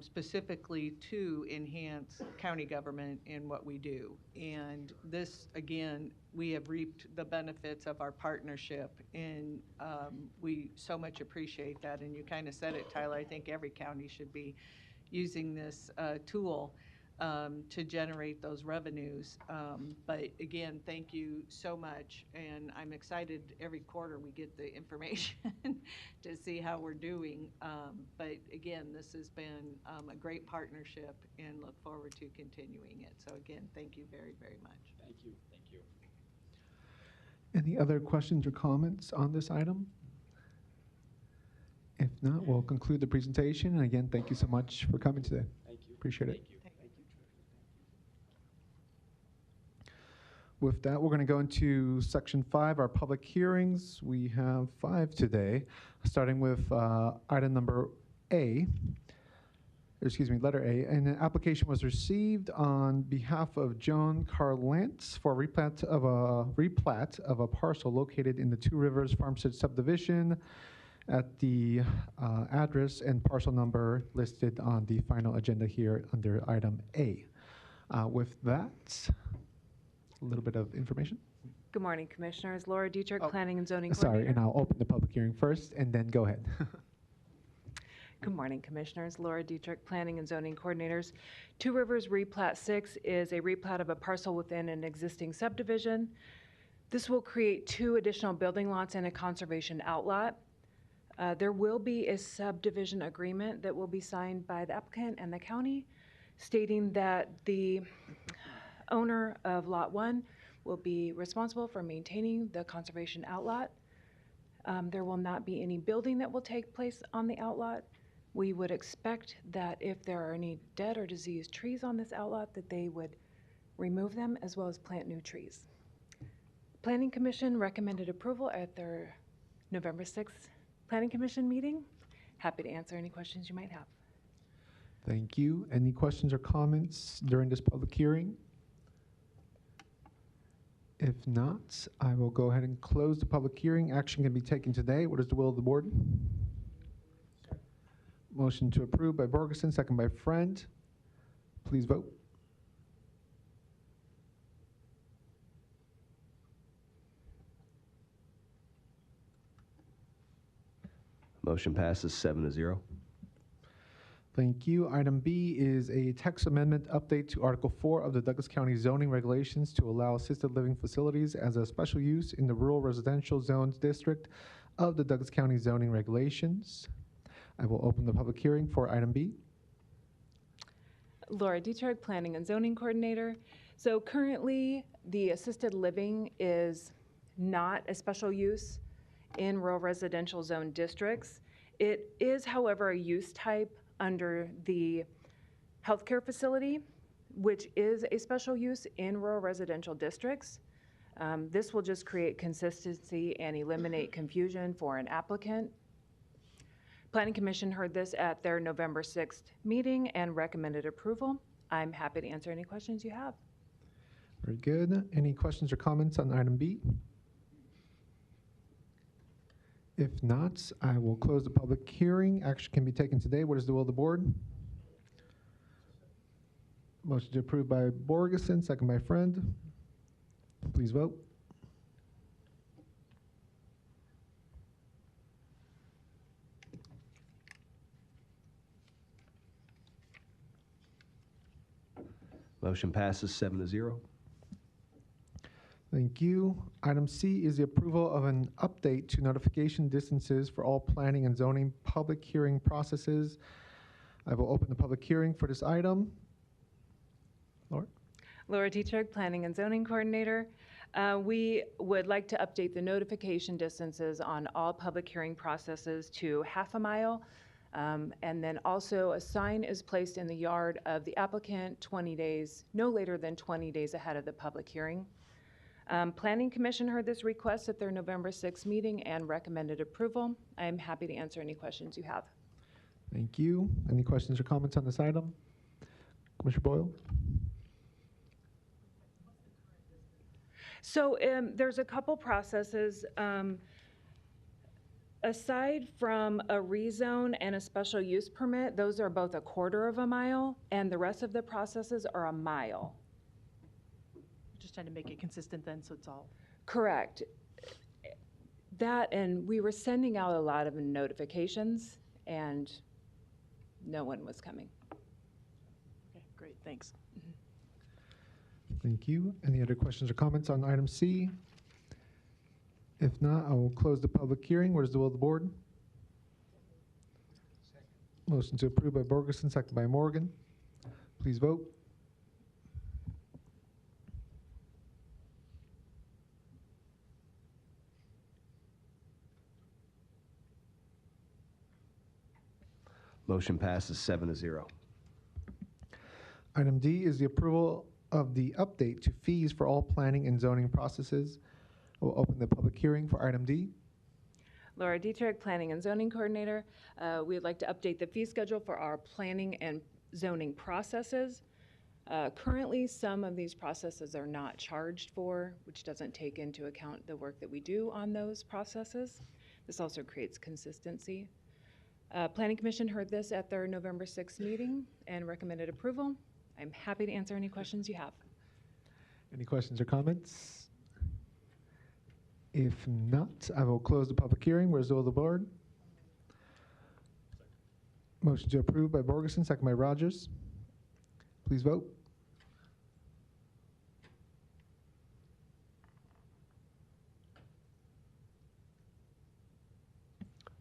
specifically to enhance county government in what we do. And this, again, we have reaped the benefits of our partnership, and we so much appreciate that. And you kind of said it, Tyler, I think every county should be using this tool to generate those revenues. But again, thank you so much, and I'm excited every quarter we get the information to see how we're doing. But again, this has been a great partnership, and look forward to continuing it. So again, thank you very, very much. Thank you. Thank you. Any other questions or comments on this item? If not, we'll conclude the presentation. And again, thank you so much for coming today. Thank you. Appreciate it. Thank you. With that, we're going to go into section 5, our public hearings. We have 5 today, starting with item number A, letter A. An application was received on behalf of Joan Carlantz for replat of a parcel located in the Two Rivers Farmstead subdivision at the address and parcel number listed on the final agenda here under item A. With that, a little bit of information. Good morning, Commissioners. Laura Dietrich, Oh, Planning and Zoning Sorry, Coordinator. and I'll open the public hearing first, and then go ahead. Good morning, Commissioners. Laura Dietrich, Planning and Zoning Coordinators. Two Rivers Replat 6 is a replat of a parcel within an existing subdivision. This will create 2 additional building lots and a conservation outlot. There will be a subdivision agreement that will be signed by the applicant and the county, stating that the owner of Lot 1 will be responsible for maintaining the conservation outlot. There will not be any building that will take place on the outlot. We would expect that if there are any dead or diseased trees on this outlot, that they would remove them as well as plant new trees. Planning Commission recommended approval at their November 6th Planning Commission meeting. Happy to answer any questions you might have. Thank you. Any questions or comments during this public hearing? If not, I will go ahead and close the public hearing. Action can be taken today. What is the will of the board? Motion to approve by Borgeson, second by Friend. Please vote. Motion passes 7-0. Thank you. Item B is a text amendment update to Article 4 of the Douglas County zoning regulations to allow assisted living facilities as a special use in the rural residential zones district of the Douglas County zoning regulations. I will open the public hearing for item B. Laura Dietrich, Planning and Zoning Coordinator. So currently, the assisted living is not a special use in rural residential zone districts. It is, however, a use type under the healthcare facility, which is a special use in rural residential districts. This will just create consistency and eliminate confusion for an applicant. Planning Commission heard this at their November 6th meeting and recommended approval. I'm happy to answer any questions you have. Very good. Any questions or comments on item B? If not, I will close the public hearing. Action can be taken today. What is the will of the board? Motion to approve by Borgeson, second by Friend. Please vote. Motion passes 7-0. Thank you. Item C is the approval of an update to notification distances for all planning and zoning public hearing processes. I will open the public hearing for this item. Laura? Laura Dietrich, Planning and Zoning Coordinator. We would like to update the notification distances on all public hearing processes to half a mile. And then also a sign is placed in the yard of the applicant 20 days, no later than 20 days ahead of the public hearing. Planning Commission heard this request at their November 6th meeting and recommended approval. I am happy to answer any questions you have. Thank you. Any questions or comments on this item? Commissioner Boyle? So there's a couple processes. Aside from a rezone and a special use permit, those are both 1/4 of a mile, and the rest of the processes are a mile. Just trying to make it consistent then, so it's all. Correct. That, and we were sending out a lot of notifications, and no one was coming. Okay, great, thanks. Thank you. Any other questions or comments on item C? If not, I will close the public hearing. What is the will of the board? Motion to approve by Borgeson, second by Morgan. Please vote. Motion passes 7-0. Item D is the approval of the update to fees for all planning and zoning processes. I will open the public hearing for item D. Laura Dietrich, Planning and Zoning Coordinator. We'd like to update the fee schedule for our planning and zoning processes. Currently, some of these processes are not charged for, which doesn't take into account the work that we do on those processes. This also creates consistency. Planning Commission heard this at their November 6th meeting and recommended approval. I'm happy to answer any questions you have. Any questions or comments? If not, I will close the public hearing. Where's the will of the board? Motion to approve by Borgeson, second by Rogers. Please vote.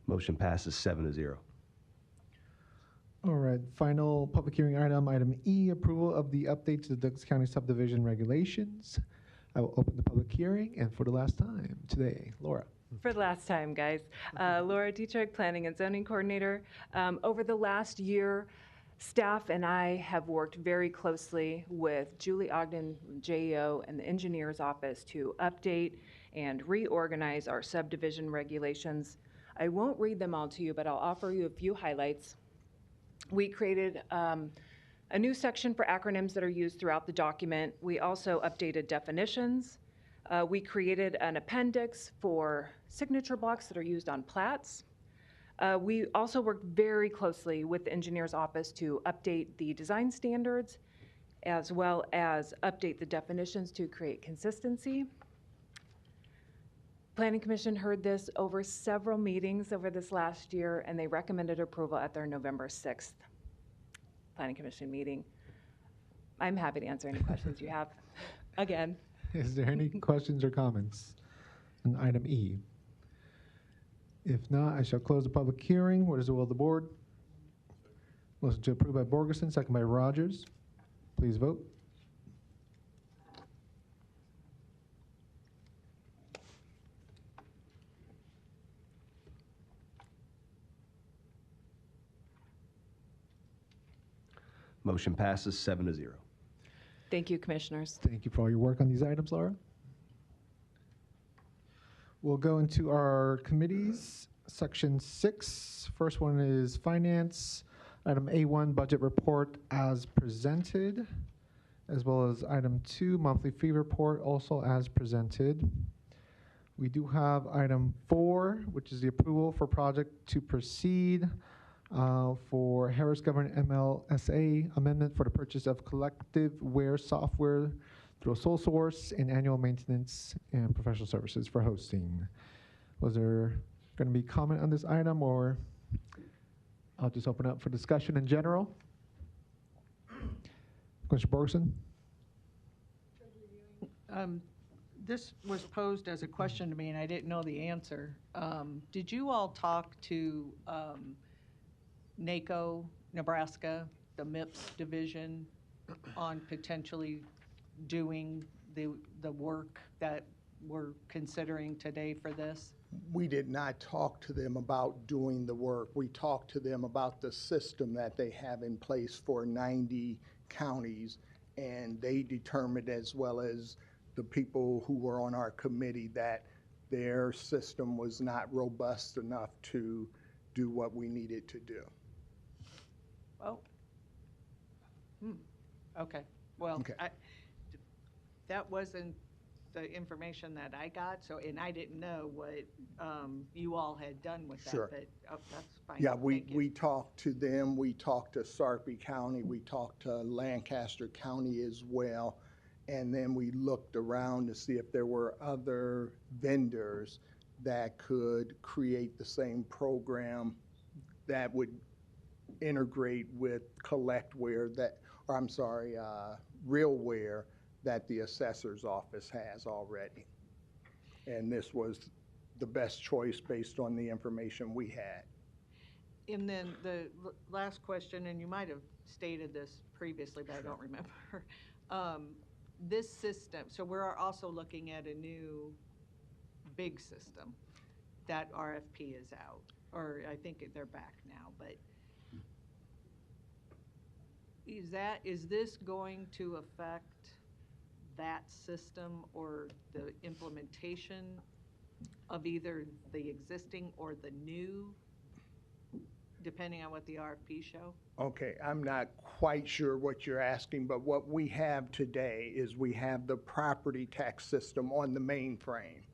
Motion passes 7-0. All right, final public hearing item, item E, approval of the update to the Douglas County subdivision regulations. I will open the public hearing, and for the last time today, Laura. For the last time, guys. Laura Dietrich, Planning and Zoning Coordinator. Over the last year, staff and I have worked very closely with Julie Ogden, JEO, and the Engineer's Office to update and reorganize our subdivision regulations. I won't read them all to you, but I'll offer you a few highlights. We created a new section for acronyms that are used throughout the document. We also updated definitions. We created an appendix for signature blocks that are used on plats. We also worked very closely with the engineer's office to update the design standards, as well as update the definitions to create consistency. Planning Commission heard this over several meetings over this last year, and they recommended approval at their November 6th Planning Commission meeting. I'm happy to answer any questions you have. Again. Is there any questions or comments on item E? If not, I shall close the public hearing. What is the will of the board? Motion to approve by Borgeson, second by Rogers. Please vote. Motion passes 7-0. Thank you, Commissioners. Thank you for all your work on these items, Laura. We'll go into our committees. Section 6. First one is Finance. Item A1, Budget Report as presented, as well as item 2, Monthly Fee Report, also as presented. We do have item 4, which is the approval for project to proceed for Harris Government MLSA amendment for the purchase of collective-ware software through a sole source and annual maintenance and professional services for hosting. Was there going to be comment on this item, or I'll just open up for discussion in general? Commissioner Borgeson? This was posed as a question to me, and I didn't know the answer. Did you all talk to NACO, Nebraska, the MIPS division, on potentially doing the work that we're considering today for this? We did not talk to them about doing the work. We talked to them about the system that they have in place for 90 counties, and they determined, as well as the people who were on our committee, that their system was not robust enough to do what we needed to do. Oh. Okay. Well, Okay. That wasn't the information that I got, so, and I didn't know what you all had done with that. Sure. But that's fine. Yeah, Thank you. we talked to them, we talked to Sarpy County, we talked to Lancaster County as well, and then we looked around to see if there were other vendors that could create the same program that would integrate with collectware that, or I'm sorry, realware that the assessor's office has already. And this was the best choice based on the information we had. And then the last question, and you might have stated this previously, but I don't remember. This system, so we're also looking at a new big system. That RFP is out, or I think they're back now, but is this going to affect that system or the implementation of either the existing or the new, depending on what the RFP show? Okay, I'm not quite sure what you're asking, but what we have today is we have the property tax system on the mainframe.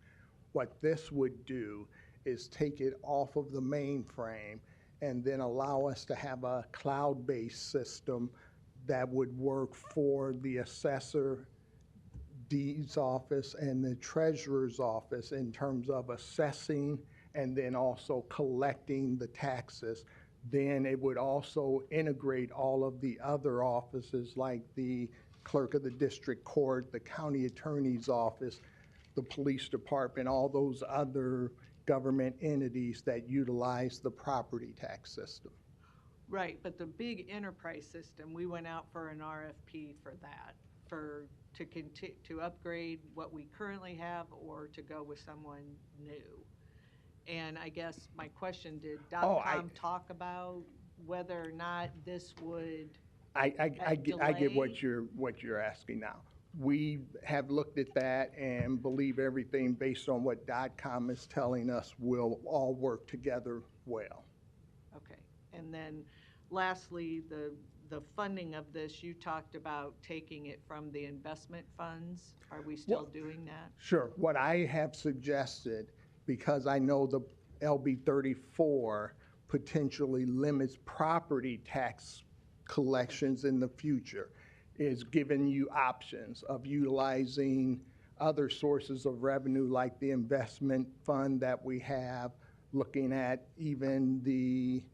What this would do is take it off of the mainframe and then allow us to have a cloud-based system that would work for the assessor, deeds office, and the treasurer's office in terms of assessing and then also collecting the taxes then it would also integrate all of the other offices like the clerk of the district court, the county attorney's office, the police department, all those other government entities that utilize the property tax system. Right, but the big enterprise system, we went out for an RFP for that, to upgrade what we currently have or to go with someone new. And I guess my question, did DOTComm talk about whether or not this would I get delay? what you're asking now. We have looked at that and believe everything based on what DOTComm is telling us will all work together well. Okay, and then lastly, the funding of this, you talked about taking it from the investment funds. Are we still doing that? Sure. What I have suggested, because I know the LB 34 potentially limits property tax collections in the future, is giving you options of utilizing other sources of revenue like the investment fund that we have, looking at even the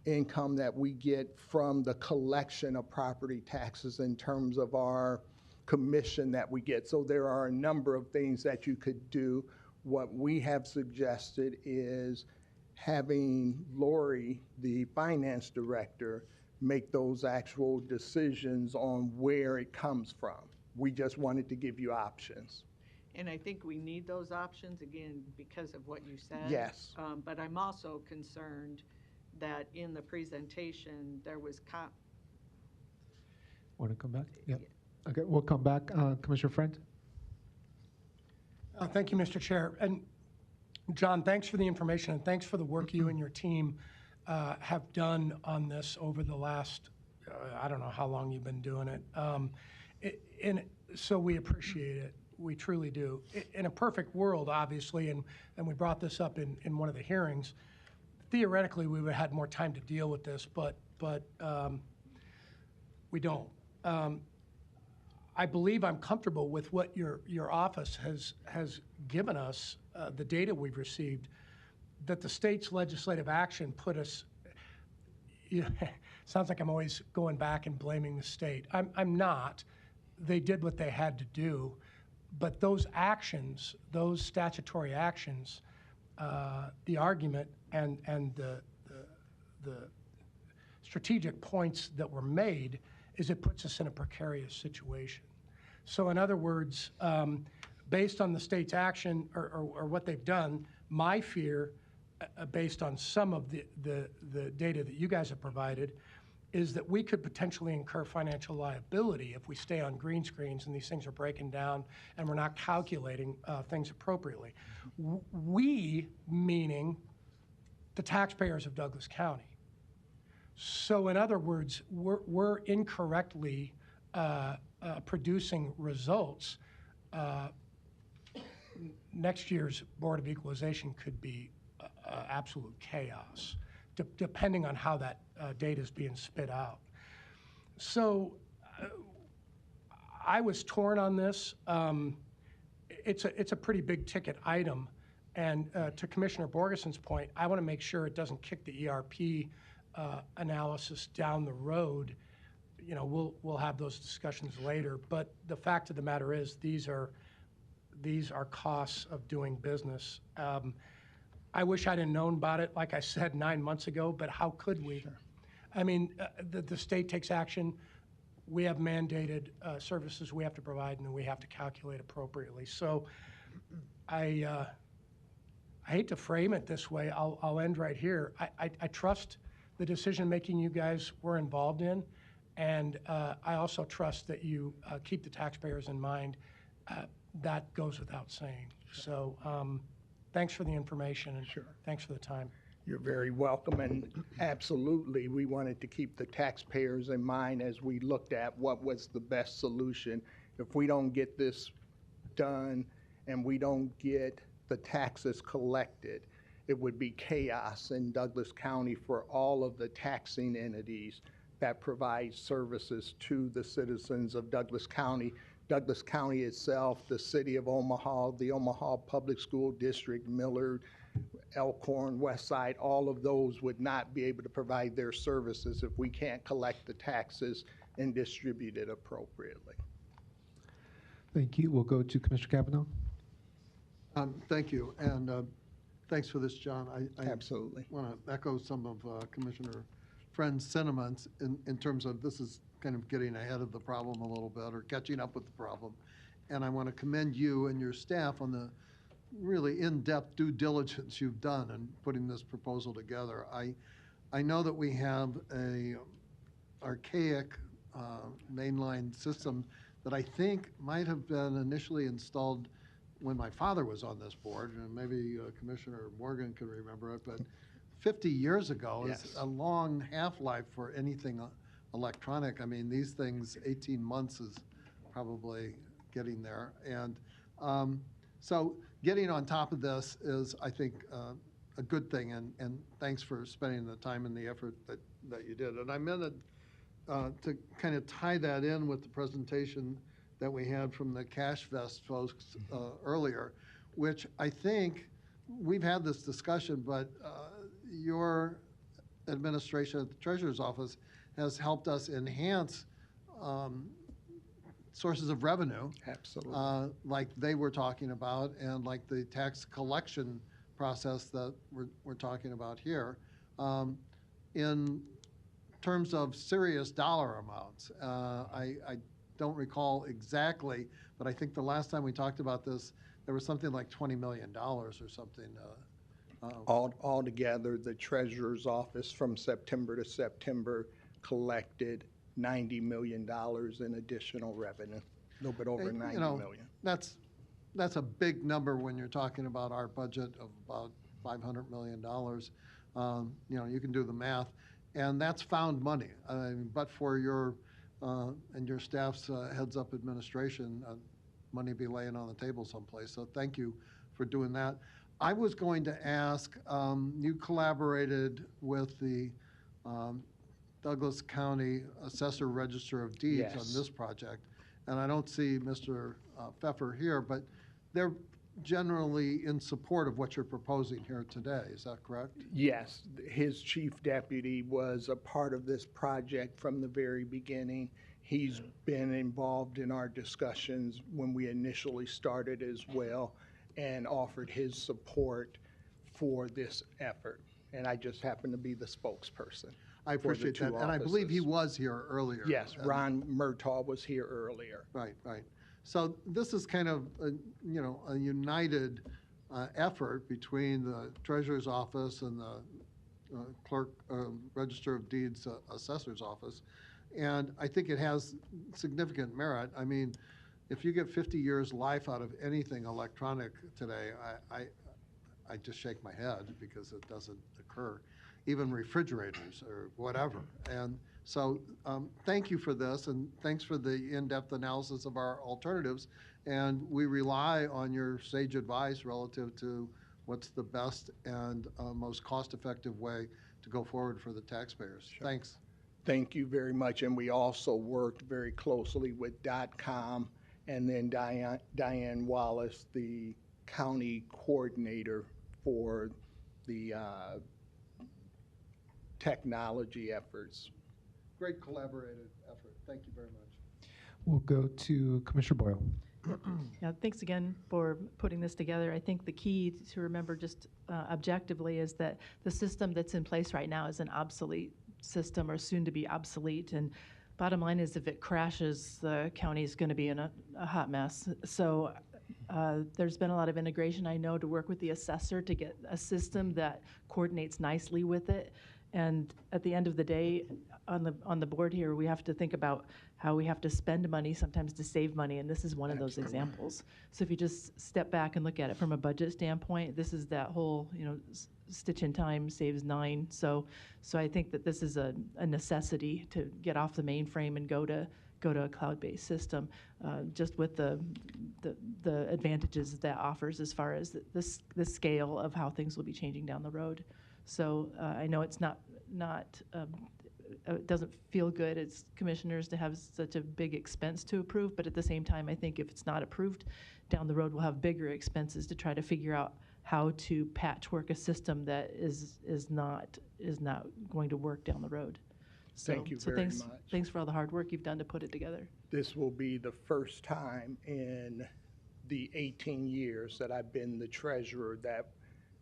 income that we get from the collection of property taxes in terms of our commission that we get. So there are a number of things that you could do. What we have suggested is having Lori, the finance director, make those actual decisions on where it comes from. We just wanted to give you options. And I think we need those options, again, because of what you said. Yes. But I'm also concerned that in the presentation, there was Want to come back? Yeah. Okay, we'll come back. Commissioner Friend? Thank you, Mr. Chair. And John, thanks for the information and thanks for the work you and your team have done on this over the last, I don't know how long you've been doing it. And so we appreciate it. We truly do. In a perfect world, obviously, and we brought this up in one of the hearings, theoretically, we would have had more time to deal with this, but we don't. I believe I'm comfortable with what your office has given us, the data we've received, that the state's legislative action put us, sounds like I'm always going back and blaming the state. I'm not. They did what they had to do, but those actions, those statutory actions, the argument and the strategic points that were made is it puts us in a precarious situation. So in other words, based on the state's action or what they've done, my fear, based on some of the data that you guys have provided, is that we could potentially incur financial liability if we stay on green screens and these things are breaking down and we're not calculating things appropriately. We, meaning the taxpayers of Douglas County. So in other words, we're incorrectly producing results. Next year's Board of Equalization could be absolute chaos, depending on how that data is being spit out. So I was torn on this. It's a pretty big ticket item. And to Commissioner Borgeson's point, I want to make sure it doesn't kick the ERP analysis down the road. You know, we'll have those discussions later. But the fact of the matter is, these are costs of doing business. I wish I'd have known about it, like I said, 9 months ago, but how could we? Sure. I mean, the state takes action. We have mandated services we have to provide, and then we have to calculate appropriately. So I hate to frame it this way. I'll end right here. I trust the decision-making you guys were involved in, and I also trust that you keep the taxpayers in mind. That goes without saying. Sure. So thanks for the information, and sure. Thanks for the time. You're very welcome, and absolutely, we wanted to keep the taxpayers in mind as we looked at what was the best solution. If we don't get this done and we don't get the taxes collected, it would be chaos in Douglas County for all of the taxing entities that provide services to the citizens of Douglas County. Douglas County itself, the city of Omaha, the Omaha Public School District, Millard, Elkhorn, West Side, all of those would not be able to provide their services if we can't collect the taxes and distribute it appropriately. Thank you. We'll go to Commissioner Cavanaugh. Thank you, and thanks for this, John. I Absolutely. want to echo some of Commissioner Friend's sentiments in terms of this is kind of getting ahead of the problem a little bit or catching up with the problem. And I want to commend you and your staff on the really in-depth due diligence you've done in putting this proposal together. I know that we have a archaic mainline system that I think might have been initially installed when my father was on this board, and maybe Commissioner Morgan can remember it, but 50 years ago is a long half-life for anything electronic. I mean, these things, 18 months is probably getting there. And so getting on top of this is, I think, a good thing, and thanks for spending the time and the effort that you did. And I meant to kind of tie that in with the presentation that we had from the Cash Vest folks earlier, which I think we've had this discussion, but your administration at the Treasurer's Office has helped us enhance sources of revenue. Absolutely. Like they were talking about, and like the tax collection process that we're talking about here, in terms of serious dollar amounts. I don't recall exactly, but I think the last time we talked about this, there was something like $20 million or something. Altogether, the Treasurer's Office from September to September collected $90 million in additional revenue, a little bit over 90 million. That's a big number when you're talking about our budget of about $500 million. You can do the math, and that's found money. But for your and your staff's heads-up administration, money be laying on the table someplace. So thank you for doing that. I was going to ask, you collaborated with the Douglas County Assessor Register of Deeds on this project, and I don't see Mr. Pfeffer here, but they're generally in support of what you're proposing here today. Is that correct? Yes, his chief deputy was a part of this project from the very beginning. He's been involved in our discussions when we initially started as well and offered his support for this effort. And I just happen to be the spokesperson. I appreciate that. And I believe he was here earlier. Yes, Ron Murtaugh was here earlier. Right, right. So this is kind of, a united effort between the Treasurer's Office and the Clerk, Register of Deeds Assessor's Office. And I think it has significant merit. I mean, if you get 50 years life out of anything electronic today, I just shake my head because it doesn't occur, even refrigerators or whatever. And so thank you for this, and thanks for the in-depth analysis of our alternatives. And we rely on your sage advice relative to what's the best and most cost-effective way to go forward for the taxpayers. Sure. Thanks. Thank you very much. And we also worked very closely with DOTComm and then Diane Wallace, the county coordinator for the technology efforts. Great collaborative effort. Thank you very much. We'll go to Commissioner Boyle. Yeah, thanks again for putting this together. I think the key to remember just objectively is that the system that's in place right now is an obsolete system or soon to be obsolete. And bottom line is if it crashes, the county is going to be in a hot mess. So there's been a lot of integration, I know, to work with the assessor to get a system that coordinates nicely with it. And at the end of the day, on the board here, we have to think about how we have to spend money sometimes to save money, and this is one of those examples. So if you just step back and look at it from a budget standpoint, this is that whole, stitch in time saves 9. So I think that this is a necessity to get off the mainframe and go to a cloud-based system, just with the advantages that offers as far as the scale of how things will be changing down the road. So I know it's not it doesn't feel good as commissioners to have such a big expense to approve, but at the same time, I think if it's not approved down the road, we'll have bigger expenses to try to figure out how to patchwork a system that is not going to work down the road. Thank you very much. Thanks for all the hard work you've done to put it together. This will be the first time in the 18 years that I've been the treasurer that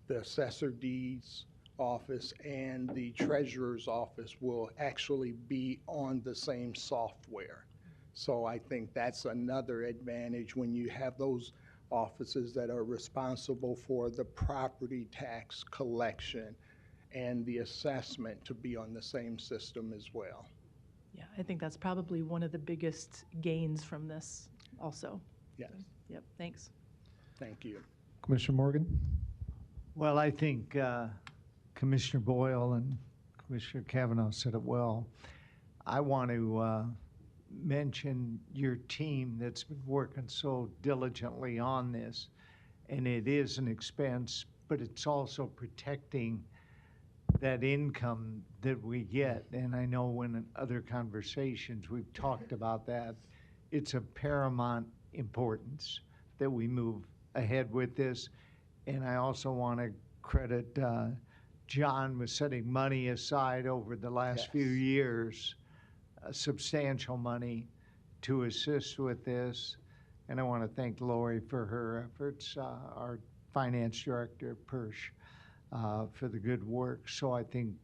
the assessor deeds office and the treasurer's office will actually be on the same software. So I think that's another advantage when you have those offices that are responsible for the property tax collection and the assessment to be on the same system as well. Yeah, I think that's probably one of the biggest gains from this also. Yes. Yep, thanks. Thank you. Commissioner Morgan? Well, I think Commissioner Boyle and Commissioner Kavanaugh said it well. I want to mention your team that's been working so diligently on this. And it is an expense, but it's also protecting that income that we get. And I know in other conversations we've talked about that. It's of paramount importance that we move ahead with this. And I also want to credit John with setting money aside over the last few years, substantial money to assist with this. And I want to thank Lori for her efforts, our finance director, Persh, for the good work. So I think,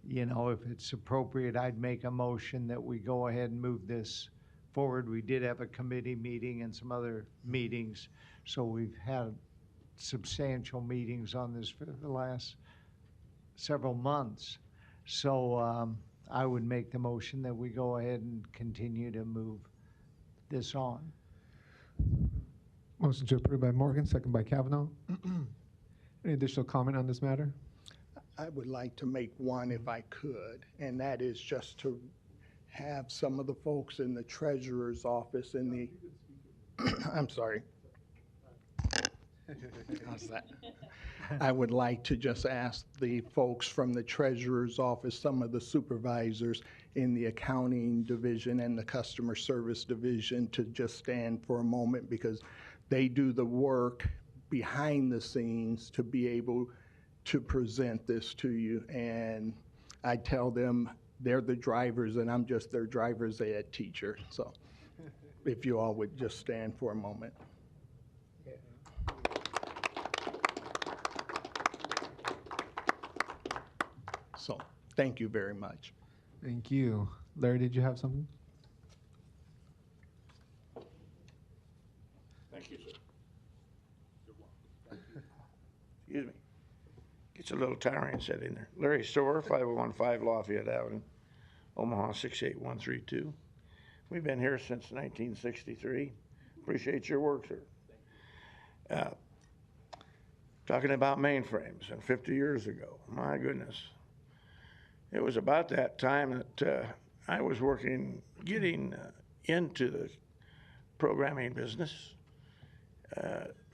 you know, if it's appropriate, I'd make a motion that we go ahead and move this forward. We did have a committee meeting and some other meetings, so we've had substantial meetings on this for the last several months. So I would make the motion that we go ahead and continue to move this on. Motion to approve by Morgan, second by Kavanaugh. Any additional comment on this matter? I would like to make one if I could, and that is just to have some of the folks in the treasurer's office in the, I'm sorry. How's that? I would like to just ask the folks from the treasurer's office, some of the supervisors in the accounting division and the customer service division to just stand for a moment, because they do the work behind the scenes to be able to present this to you. And I tell them they're the drivers and I'm just their driver's ed teacher. So if you all would just stand for a moment. So thank you very much. Thank you. Larry, did you have something? Thank you, sir. Excuse me. Gets a little tiring sitting there. Larry Storer, 5015 Lafayette Avenue, Omaha 68132. We've been here since 1963. Appreciate your work, sir. Talking about mainframes and 50 years ago, my goodness. It was about that time that I was getting into the programming business.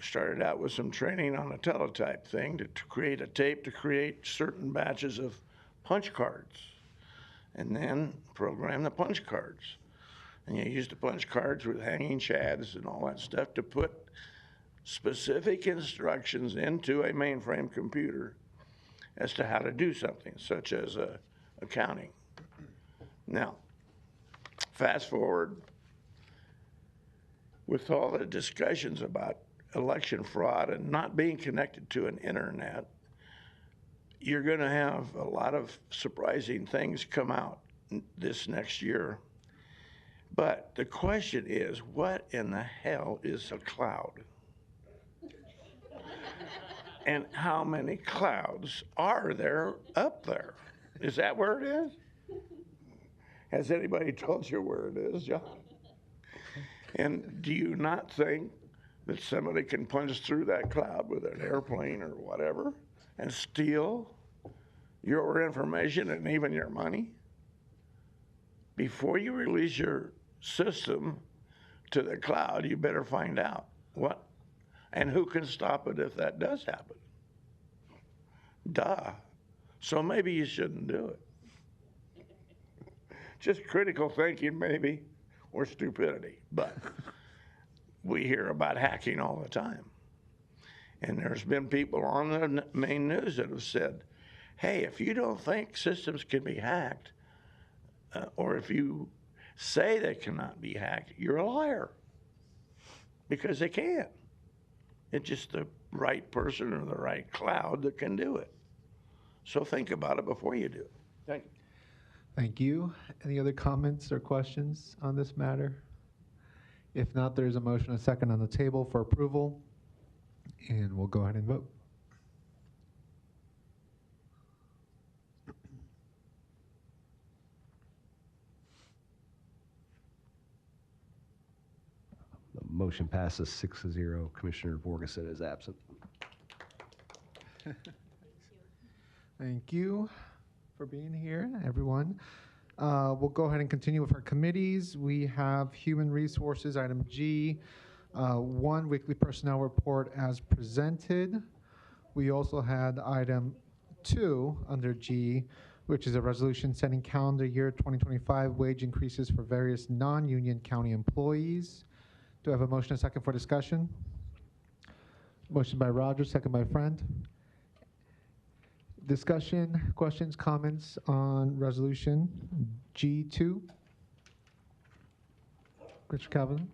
Started out with some training on a teletype thing to create a tape to create certain batches of punch cards, and then program the punch cards. And you use the punch cards with hanging chads and all that stuff to put specific instructions into a mainframe computer as to how to do something, such as accounting. Now, fast forward, with all the discussions about election fraud and not being connected to an internet, you're going to have a lot of surprising things come out this next year. But the question is, what in the hell is a cloud? And how many clouds are there up there? Is that where it is? Has anybody told you where it is, John? And do you not think that somebody can punch through that cloud with an airplane or whatever and steal your information and even your money? Before you release your system to the cloud, you better find out what and who can stop it if that does happen. Duh. So maybe you shouldn't do it. Just critical thinking, maybe, or stupidity. But we hear about hacking all the time. And there's been people on the main news that have said, hey, if you don't think systems can be hacked, or if you say they cannot be hacked, you're a liar. Because they can't. It's just the right person or the right cloud that can do it. So think about it before you do it. Thank you. Thank you. Any other comments or questions on this matter? If not, there's a motion, a second on the table for approval, and we'll go ahead and vote. The motion passes 6-0. Commissioner Borgeson is absent. Thank you for being here, everyone. We'll go ahead and continue with our committees. We have Human Resources, item G, 1 weekly personnel report as presented. We also had item 2 under G, which is a resolution setting calendar year 2025 wage increases for various non-union county employees. Do I have a motion, a second for discussion? Motion by Rogers, second by Friend. Discussion, questions, comments on resolution G2? Richard Calvin.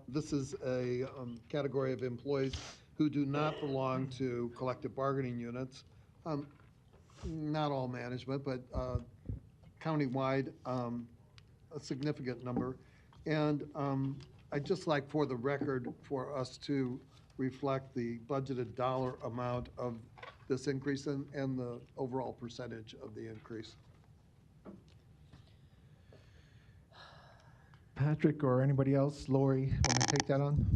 This is a category of employees who do not belong to collective bargaining units. Not all management, but countywide, a significant number. And I'd just like, for the record, for us to reflect the budgeted dollar amount of this increase and the overall percentage of the increase. Patrick or anybody else, Lori, want to take that on?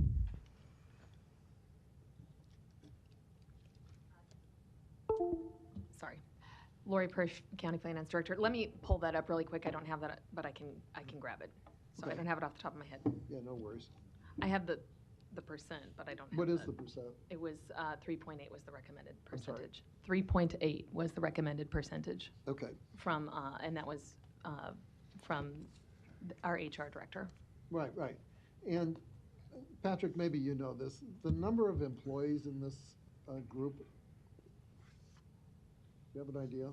Sorry. Lori Persh, County Finance Director. Let me pull that up really quick. I don't have that, but I can grab it. Sorry, I don't have it off the top of my head. Yeah, no worries. I have the percent, but I don't have What is the percent? It was 3.8 was the recommended I'm sorry? percentage. 3.8 was the recommended percentage Okay. from, and that was from our HR director. Right, right. And Patrick, maybe you know this, the number of employees in this group, do you have an idea?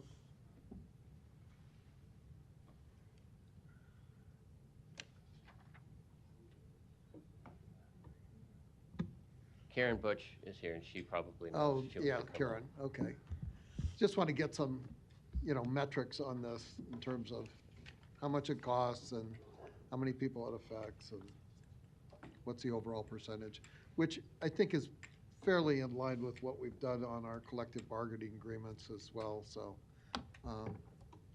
Karen Butch is here, and she probably knows. Oh, She'll yeah, come up. Karen, okay. Just want to get some, metrics on this in terms of how much it costs and how many people it affects and what's the overall percentage, which I think is fairly in line with what we've done on our collective bargaining agreements as well, so.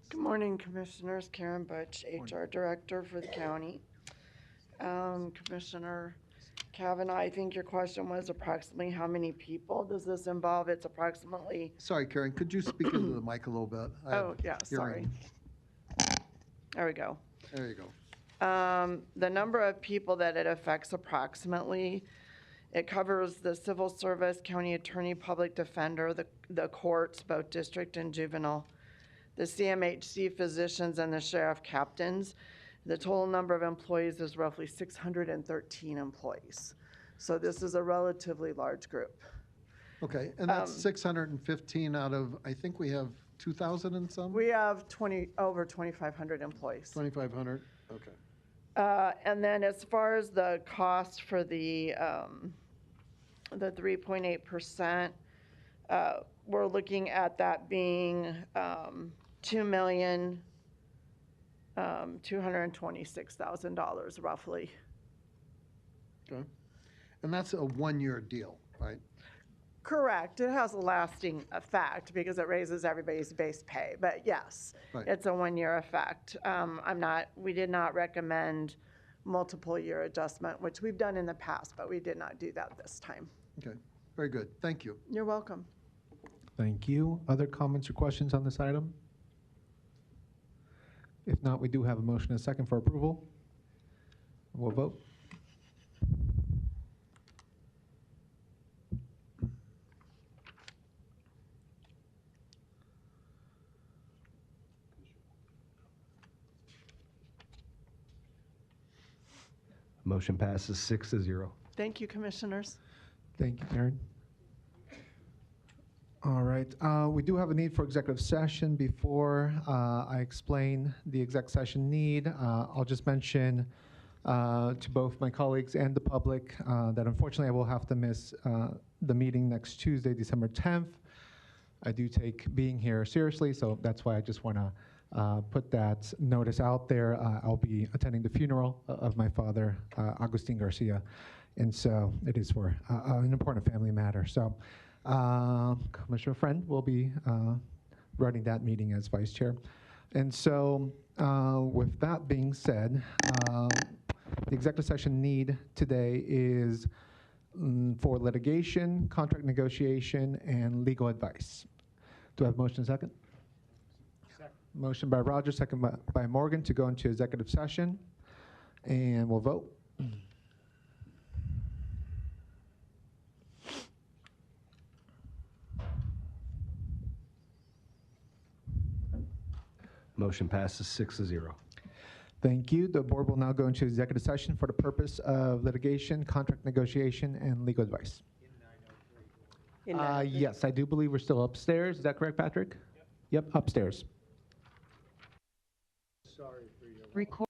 Good morning, Commissioners. Karen Butch, HR Director for the county. Commissioner Kavanaugh, I think your question was approximately how many people does this involve? It's approximately. Sorry, Karen, could you speak into the mic a little bit? I have Oh, yeah, sorry. hearing. There we go. There you go. The number of people that it affects approximately, it covers the civil service, county attorney, public defender, the courts, both district and juvenile, the CMHC physicians, and the sheriff captains. The total number of employees is roughly 613 employees. So this is a relatively large group. Okay, and that's 615 out of, I think we have 2,000 and some? We have over 2,500 employees. 2,500, okay. And then as far as the cost for the 3.8%, we're looking at that being $2,226,000 roughly. Okay. And that's a one-year deal, right? Correct. It has a lasting effect because it raises everybody's base pay. But yes, Right. it's a one-year effect. We did not recommend multiple year adjustment, which we've done in the past, but we did not do that this time. Okay, very good. Thank you. You're welcome. Thank you. Other comments or questions on this item? If not, we do have a motion and a second for approval. We'll vote. Motion passes 6-0. Thank you, Commissioners. Thank you, Karen. All right, we do have a need for executive session. Before I explain the exec session need, I'll just mention to both my colleagues and the public that unfortunately I will have to miss the meeting next Tuesday, December 10th. I do take being here seriously, so that's why I just want to put that notice out there. I'll be attending the funeral of my father, Agustin Garcia, and so it is for an important family matter. So Commissioner Friend will be running that meeting as vice chair. And so with that being said, the executive session need today is for litigation, contract negotiation, and legal advice. Do I have motion second? Second. Motion by Rogers, second by Morgan to go into executive session, and we'll vote. Motion passes 6-0. Thank you. The board will now go into executive session for the purpose of litigation, contract negotiation, and legal advice. Yes, I do believe we're still upstairs. Is that correct, Patrick? Yep, upstairs. Sorry for your. Record.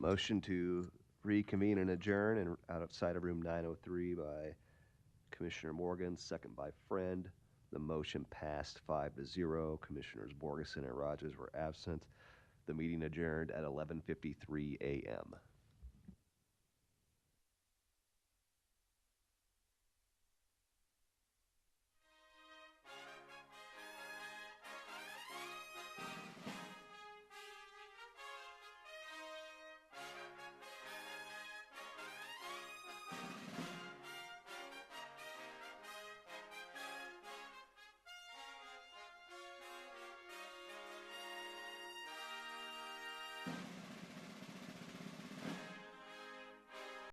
Motion to reconvene and adjourn and outside of room 903 by Commissioner Morgan, second by Friend. The motion passed 5-0. Commissioners Borgeson and Rogers were absent. The meeting adjourned at 11:53 a.m.